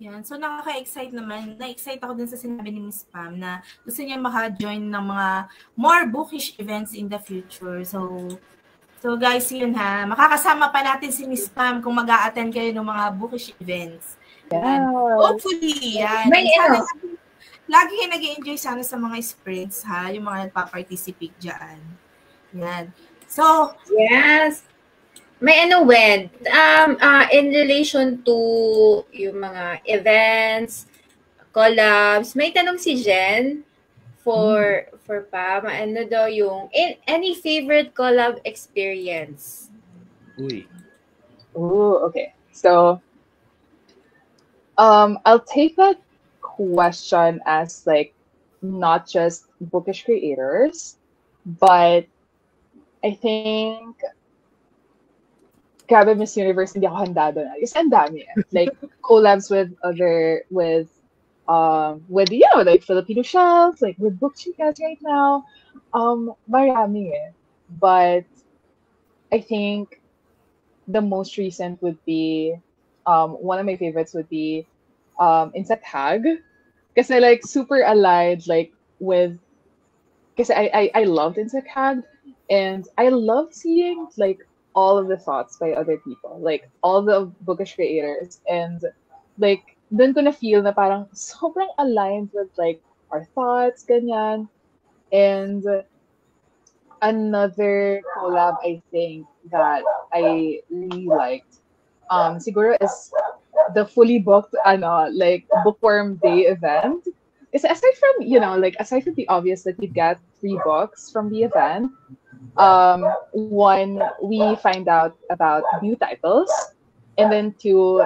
Yan. So, nakaka-excite naman. Na-excite ako dun sa sinabi ni Miss Pam na gusto niya maka-join ng mga more bookish events in the future. So guys, yun ha. Makakasama pa natin si Miss Pam kung mag-a-attend kayo ng mga bookish events. Yeah. Hopefully, yan. Lagi kayo nag-enjoy sana sa mga sprints, ha? Yung mga nagpa-participate dyan. Yan. So, yes. May Wen, in relation to yung mga events, collabs, may tanong si Jen for Pam. Ano daw yung, any favorite collab experience? Okay. So, I'll take that question as like not just bookish creators, but I think grabe Miss Universe, hindi ako handa doon. Kasi ang dami. Like, collabs with like Filipino shelves, like with Book Chicas right now. Marami eh. But I think the most recent would be, one of my favorites would be Insect Hag. Kasi like super aligned like with, kasi I loved Insect Hag, and I love seeing like all of the thoughts by other people, like all the bookish creators, and like dun ko na feel na parang sobrang aligned with like our thoughts, ganyan. And another collab I think that I really liked, siguro is the fully booked like Bookworm Day event. Is aside from the obvious that you get 3 books from the event, one, we find out about new titles, and then 2,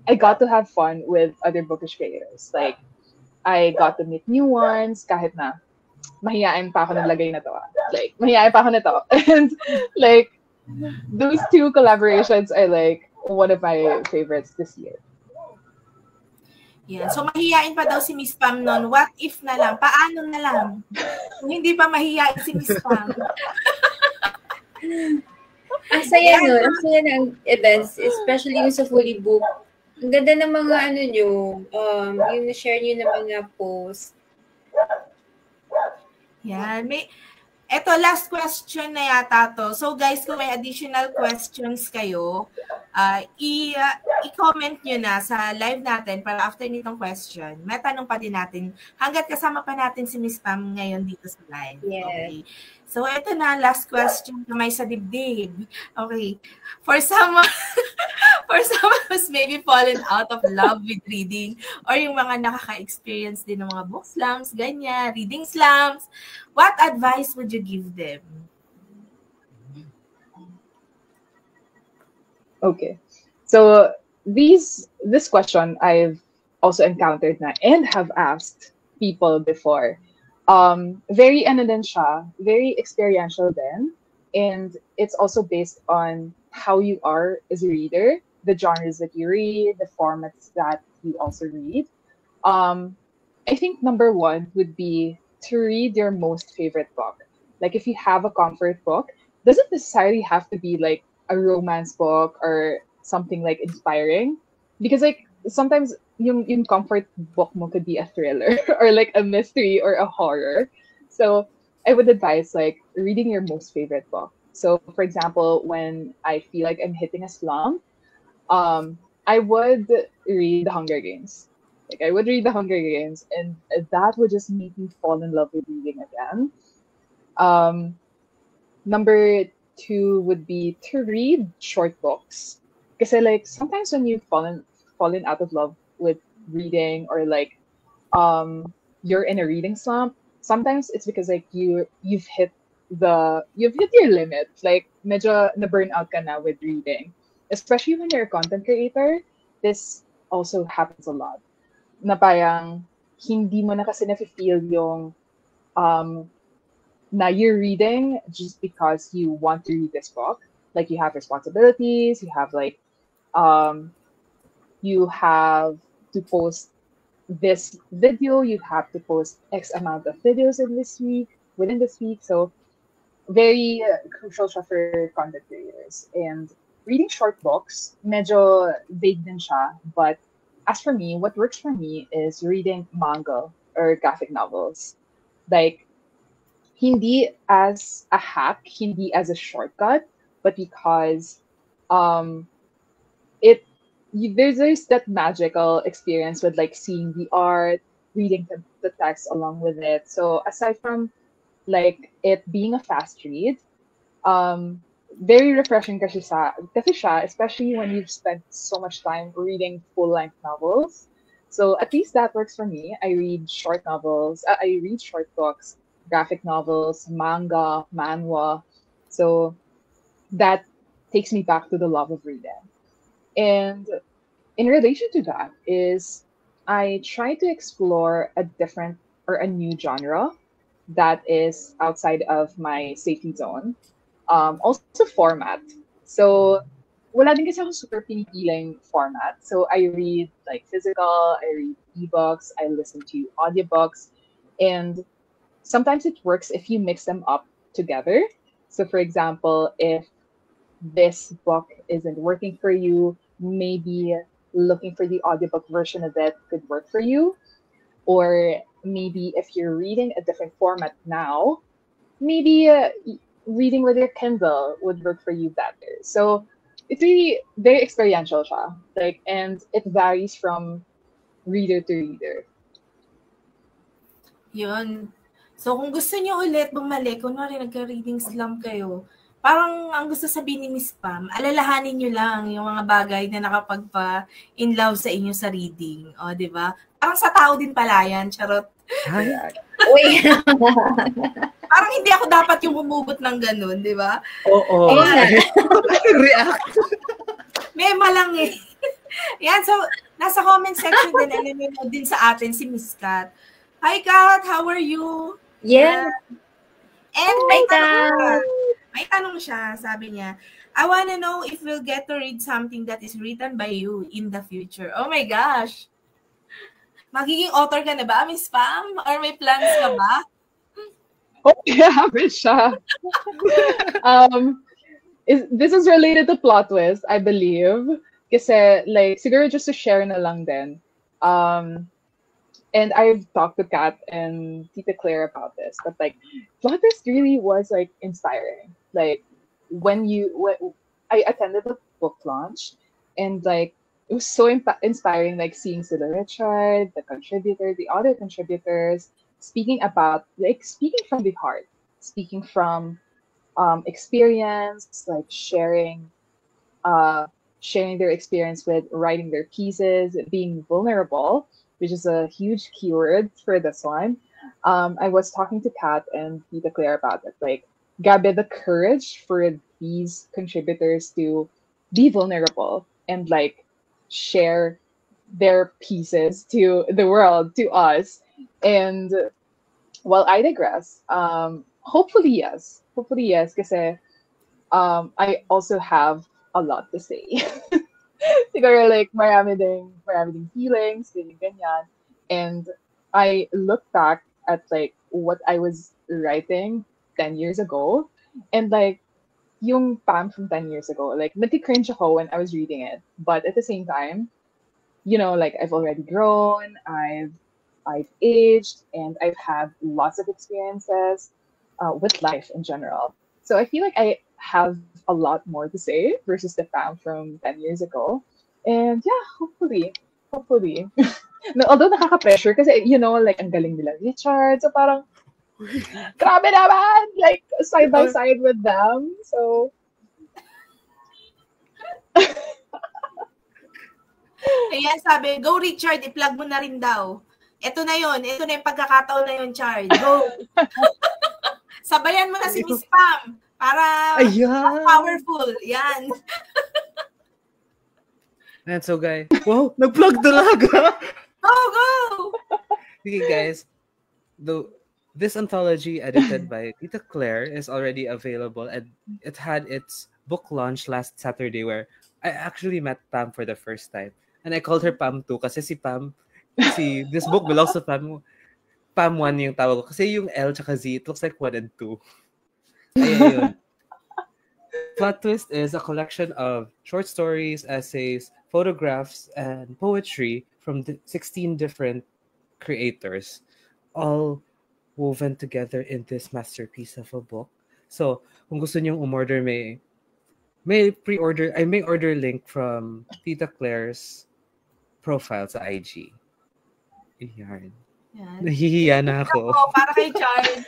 I got to have fun with other bookish creators. Like, I got to meet new ones, kahit na mahihain pa ako naglagay na to. Like, mahihain pa ako na to. And like, those 2 collaborations are like one of my favorites this year. Yeah. So, mahihain pa daw si Miss Pam nun. What if na lang? Paano na lang? Kung hindi pa mahihain si Miss Pam. Ang saya nun. Ang saya ng events, especially yung sa fully book. Ang ganda ng mga yung na-share nyo ng mga posts. Yeah. Eto, last question na yata to. So guys, kung may additional questions kayo, i-comment nyo na sa live natin para after nitong question, may tanong pa din natin hanggat kasama pa natin si Miss Pam ngayon dito sa live. Yes. Okay. So eto na, last question na may sa dibdib. Okay. For someone who's maybe fallen out of love with reading or yung mga nakaka-experience din ng mga book slums, ganyan, reading slums, what advice would you give them? Okay. So this question I've also encountered na and have asked people before. Very ano din siya, very experiential din. And it's also based on how you are as a reader, the genres that you read, the formats that you also read. I think number one would be to read your most favorite book. Like if you have a comfort book, doesn't necessarily have to be like a romance book or something like inspiring. Because like sometimes yung comfort book mo could be a thriller or like a mystery or a horror. So I would advise like reading your most favorite book. So for example, when I feel like I'm hitting a slump, I would read The Hunger Games. Like I would read The Hunger Games, and that would just make me fall in love with reading again. Number two would be to read short books. Because like sometimes when you've fallen out of love with reading or like you're in a reading slump, sometimes it's because like you've hit your limit. Like medyo na burn out ka na with reading. Especially when you're a content creator, this also happens a lot. Na parang hindi mo na kasi na-feel yung na you're reading just because you want to read this book. Like you have responsibilities, you have like you have to post this video, you have to post X amount of videos within this week. So very crucial siya for content creators. And reading short books, medyo vague din siya. But as for me, what works for me is reading manga or graphic novels. Like, hindi as a hack, hindi as a shortcut, but because there's that magical experience with like seeing the art, reading the text along with it. So aside from like it being a fast read, very refreshing kasi siya, especially when you've spent so much time reading full-length novels. So at least that works for me. I read short novels, I read short books, graphic novels, manga, manhwa. So that takes me back to the love of reading. And in relation to that is I try to explore a different or a new genre that is outside of my safety zone. Also format. So wala din kasi ako super pinipiling format. So I read like physical, I read ebooks, I listen to audiobooks, and sometimes it works if you mix them up together. So for example, if this book isn't working for you, maybe looking for the audiobook version of it could work for you. Or maybe if you're reading a different format now, maybe reading with your Kindle would work for you better. So it's really very experiential siya. Like, and it varies from reader to reader. Yun. So kung gusto niyo ulit bumalik, kunwari nagka-reading slump kayo, parang ang gusto sabihin ni Miss Pam, alalahanin niyo lang yung mga bagay na nakapagpa-in love sa inyo sa reading. O, di ba? Parang sa tao din pala yan, charot. Uy. Parang hindi ako dapat yung bumugot ng ganun, di ba? Oo. React. Mema lang eh. Yan, so nasa comment section din, nanonood din sa atin si Miss Kat. Hi Kat, how are you? Yeah. And Hi, may tanong siya, sabi niya, I wanna know if we'll get to read something that is written by you in the future. Oh my gosh! Magiging author ka na ba, Miss Pam? Or may plans ka ba? Oh, yeah, siya. This is related to plot twist, I believe. Kasi, like, siguro just to share na lang din. And I've talked to Kat and Tita Claire about this, but like plot twist really was like inspiring. Like when I attended the book launch, and like it was so inspiring, like seeing Sila Richard, the other contributors, speaking from the heart, speaking from experience, like sharing their experience with writing their pieces, being vulnerable, which is a huge keyword for this one. I was talking to Kat and Tita Claire about it. Like, gabe the courage for these contributors to be vulnerable and like share their pieces to the world, to us. And well, I digress. Hopefully yes. Hopefully yes, kasi I also have a lot to say. Siguro like marami ding feelings, ganyan. And I look back at like what I was writing 10 years ago, and like yung Pam from 10 years ago, like nagki-cringe ako when I was reading it. But at the same time, like I've already grown, I've aged, and I've had lots of experiences with life in general. So I feel like I have a lot more to say versus the Pam from 10 years ago. And yeah, hopefully. No, although nakaka-pressure kasi, like, ang galing nila Richard. So parang, grabe naman! Like, side by side with them. So, Ayan, sabi, go Richard, i-plug mo na rin daw. Ito na yung pagkakataon na yun, Chard. Go! Sabayan mo na si Miss Pam para mas powerful. Yan. And so, guys, wow, nag-plug talaga! Go! Okay, guys, this anthology edited by Tita Claire is already available, and it had its book launch last Saturday where I actually met Pam for the first time. And I called her Pam too kasi this book belongs to Pam. Pam 1 yung tawag ko. Kasi yung L tsaka Z, it looks like 1 and 2. Ayun. Plot Twist is a collection of short stories, essays, photographs, and poetry from 16 different creators, all woven together in this masterpiece of a book. So, kung gusto niyong umorder, may pre-order, may order link from Tita Claire's profile sa IG. Yan. Nahihiya na ako. Para kay Chard.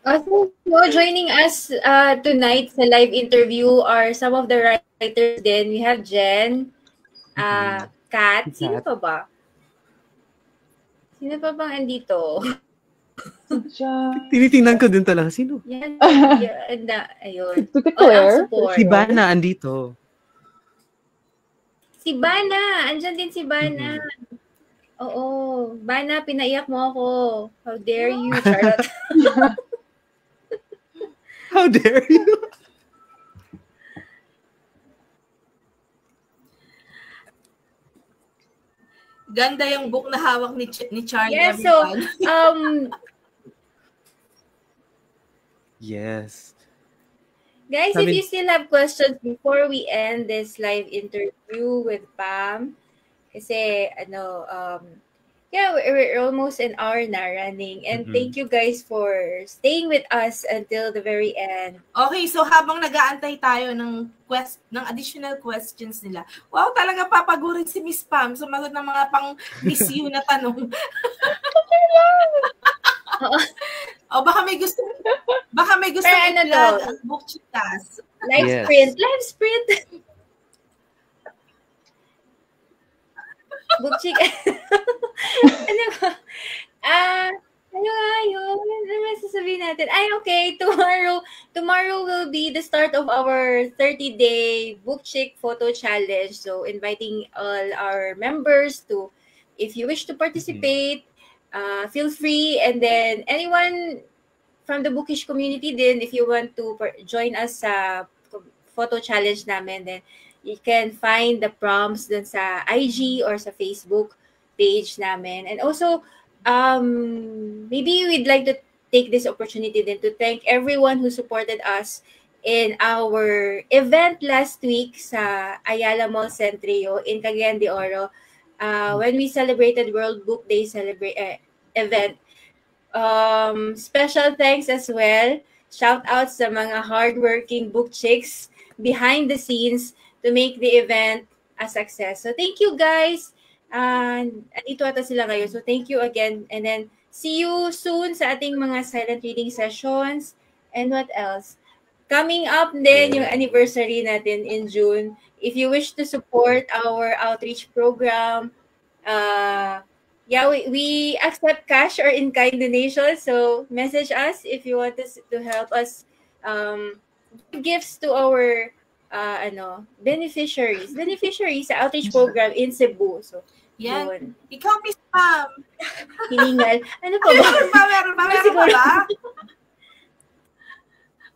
Also, joining us tonight sa live interview are some of the writers din. We have Jen, Kat, sino pa ba? Sino pa bang andito? Tinitingnan ko din talaga. Sino? Yan. Ayun. Tita Claire? Si Bana andito. Si Bana! Andyan din si Bana. Oo. Bana, pinaiyak mo ako. How dare you, Charlotte? How dare you? Ganda yung book na hawak ni Charlie. Yes, so, yes. Guys, if you still have questions before we end this live interview with Pam, kasi, we're almost an hour na running. And thank you guys for staying with us until the very end. Okay, so habang nag-aantay tayo ng additional questions nila, wow, talaga papagurin si Miss Pam, sumagot ng mga pang-Miss You na tanong. O baka may gusto i-plug ang Book Chicas. Live sprint. Book Chicas. Ano ba? Ano masasabihin natin? Okay, tomorrow will be the start of our 30-day Book Chick photo challenge. So, inviting all our members to, if you wish to participate, feel free. And then, anyone from the bookish community din, if you want to join us sa photo challenge namin, then you can find the prompts dun sa IG or sa Facebook page namin. And also, maybe we'd like to take this opportunity then to thank everyone who supported us in our event last week sa Ayala Mall Centrio in Cagayan de Oro, when we celebrated World Book Day event. Special thanks as well. Shout out sa mga hardworking book chicks behind the scenes to make the event a success. So thank you guys. Andito ata sila ngayon. So thank you again. And then see you soon sa ating mga silent reading sessions. And what else? Coming up din yung anniversary natin in June. If you wish to support our outreach program, we accept cash or in-kind donations. So message us if you want us to help us give gifts to our beneficiaries sa outreach program in Cebu. So yan. Yun. Ikaw, Miss Pam. Hiningal. Ano pa ba? Meron pa ba?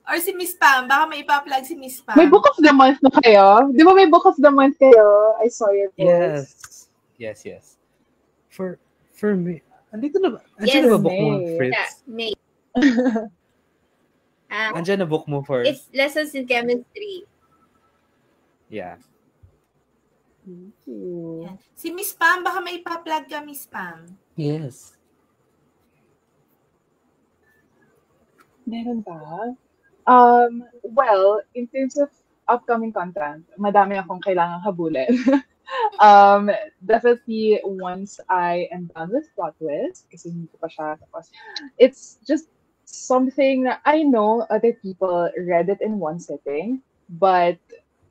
Or si Miss Pam, baka may ipa-plug si Miss Pam. May Book of the Month na kayo? Di ba may Book of the Month kayo? I saw your post. Yes. For me, andito na ba? Yes, Andiyan na ba book mo, Fritz? Yeah, May. Andiyan na book mo for? It's Lessons in Chemistry. Yeah. Thank you. Yan. Si Miss Pam, baka may ipa-plug ka, Miss Pam. Yes. Meron ba? Well, in terms of upcoming content, madami akong kailangang habulin. Definitely once I am done with Plot Twist, kasi hindi ko pa siya tapos, it's just something that I know other people read it in one sitting, but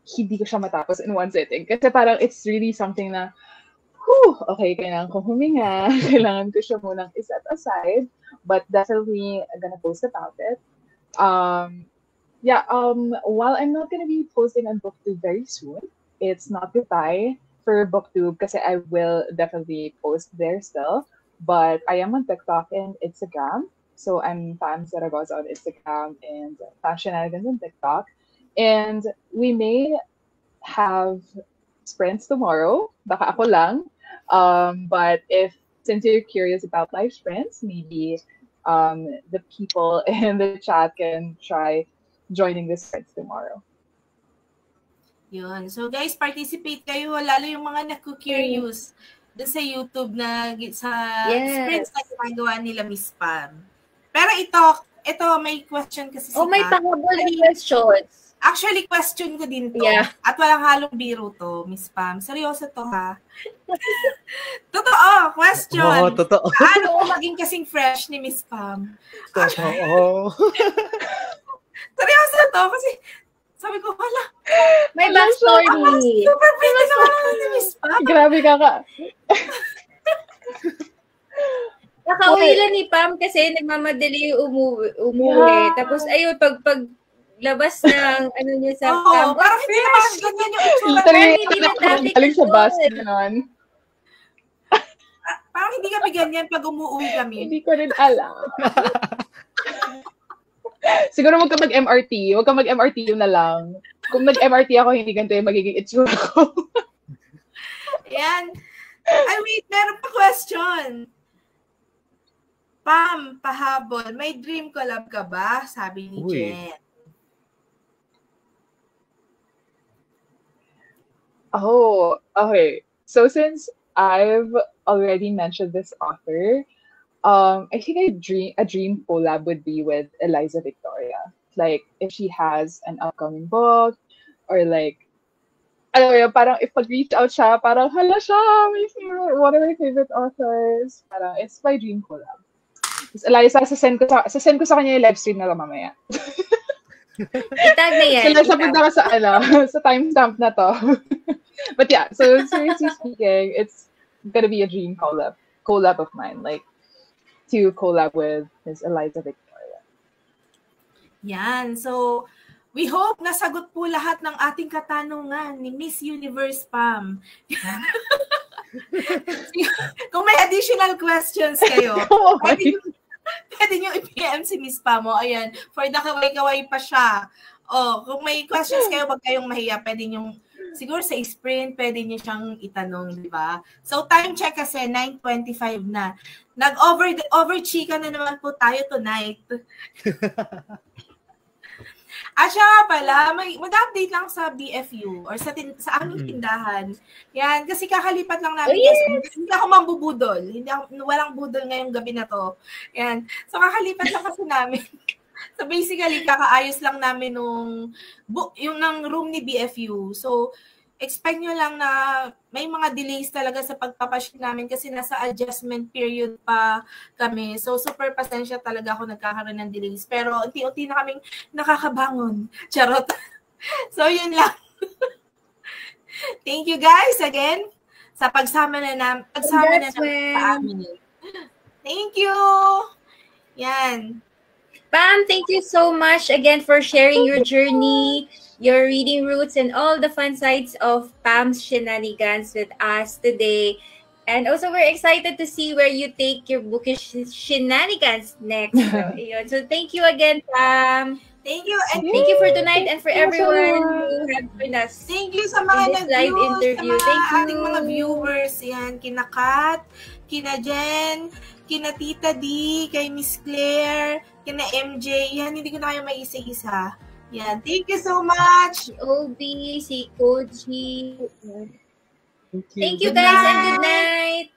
hindi ko siya matapos in one sitting. Kasi parang it's really something na, okay, kailangan kong huminga, kailangan ko siya munang iset aside, but definitely I'm gonna post about it. While I'm not gonna be posting on BookTube very soon, it's not goodbye for BookTube kasi I will definitely post there still. But I am on TikTok and Instagram. So I'm Pam Zaragoza on Instagram and Pam Shenanigans on TikTok. And we may have sprints tomorrow. Baka ako lang. But since you're curious about live sprints, maybe the people in the chat can try joining the sprints tomorrow. Yun. So guys, participate kayo, lalo yung mga naku-curious dun sa YouTube na sa sprints na ginagawa nila Miss Pam. Pero ito may question kasi si may pahabol questions. Actually, question ko din to. Yeah. At walang halong biro to, Miss Pam. Seryoso to, ha? Totoo, question. Oo, totoo. Paano ko maging kasing fresh ni Miss Pam? Totoo. Seryoso to, kasi sabi ko, wala. May backstory. Super pretty naman ni Miss Pam. Grabe ka. Nakauwi lang ni Pam kasi nagmamadali umuwi. Yeah. Tapos ayun, pag labas ng niya sa camp. Parang hindi naman ganyan yung itsura. Literally, galing sa bus. Ganon. Parang hindi kami ganyan pag umuwi kami. Hindi ko rin alam. Siguro huwag ka mag-MRT. Huwag ka mag-MRT yun na lang. Kung nag-MRT ako, hindi ganito yung magiging itsura ko. Yan. Ay, wait. Meron pa question. Pam, pahabol. May dream collab ka ba? Sabi ni Jen. Oh, okay. So since I've already mentioned this author, I think a dream collab would be with Eliza Victoria. Like, if she has an upcoming book, or like, alam mo yun, parang if pag-reach out siya, parang, hala siya, one of my favorite authors. Parang, it's my dream collab. Tapos Eliza, sasend ko sa kanya yung live stream na mamaya. Itag na yan. Sila sapunta ka sa timestamp na to. But yeah, so seriously speaking, it's gonna be a dream collab of mine. Like, to collab with Ms. Eliza Victoria. Yan. So, we hope nasagot po lahat ng ating katanungan ni Miss Universe Pam. Kung may additional questions kayo, pwede nyo i-PM si Miss Pam. Ayan, for the kaway-kaway pa siya. Kung may questions kayo, wag kayong mahiya, pwede nyo siguro sa sprint, pwede niyo siyang itanong, di ba? So, time check kasi, 9:25 na. Nag-over chika na naman po tayo tonight. Siya nga pala, mag-update lang sa BFU or sa aming tindahan. Yan, kasi kakalipat lang namin. Hindi ako mambubudol. Walang budol ngayong gabi na to. Yan. So, kakalipat lang kasi namin. So, basically, kakaayos lang namin yung ng room ni BFU. So, expect nyo lang na may mga delays talaga sa pagpapaship namin kasi nasa adjustment period pa kami. So, super pasensya talaga ako nagkakaroon ng delays. Pero, unti-unti na kaming nakakabangon. Charot. So, yun lang. Thank you guys again sa pagsama na sa amin. Thank you! Yan. Pam, thank you so much again for sharing your journey, your reading roots, and all the fun sides of Pam's shenanigans with us today. And also, we're excited to see where you take your bookish shenanigans next. So thank you again, Pam. Thank you. And thank you for tonight and for everyone who have joined us. Thank you sa mga live interview. Sa mga ating mga viewers. Yan, kina Kat, kina Jen, kina Tita D, kay Miss Claire, kina MJ. Yan, hindi ko na kayo maisa-isa. Yan, thank you so much. Si Obi, si Koji. Thank you. Thank you guys and good night.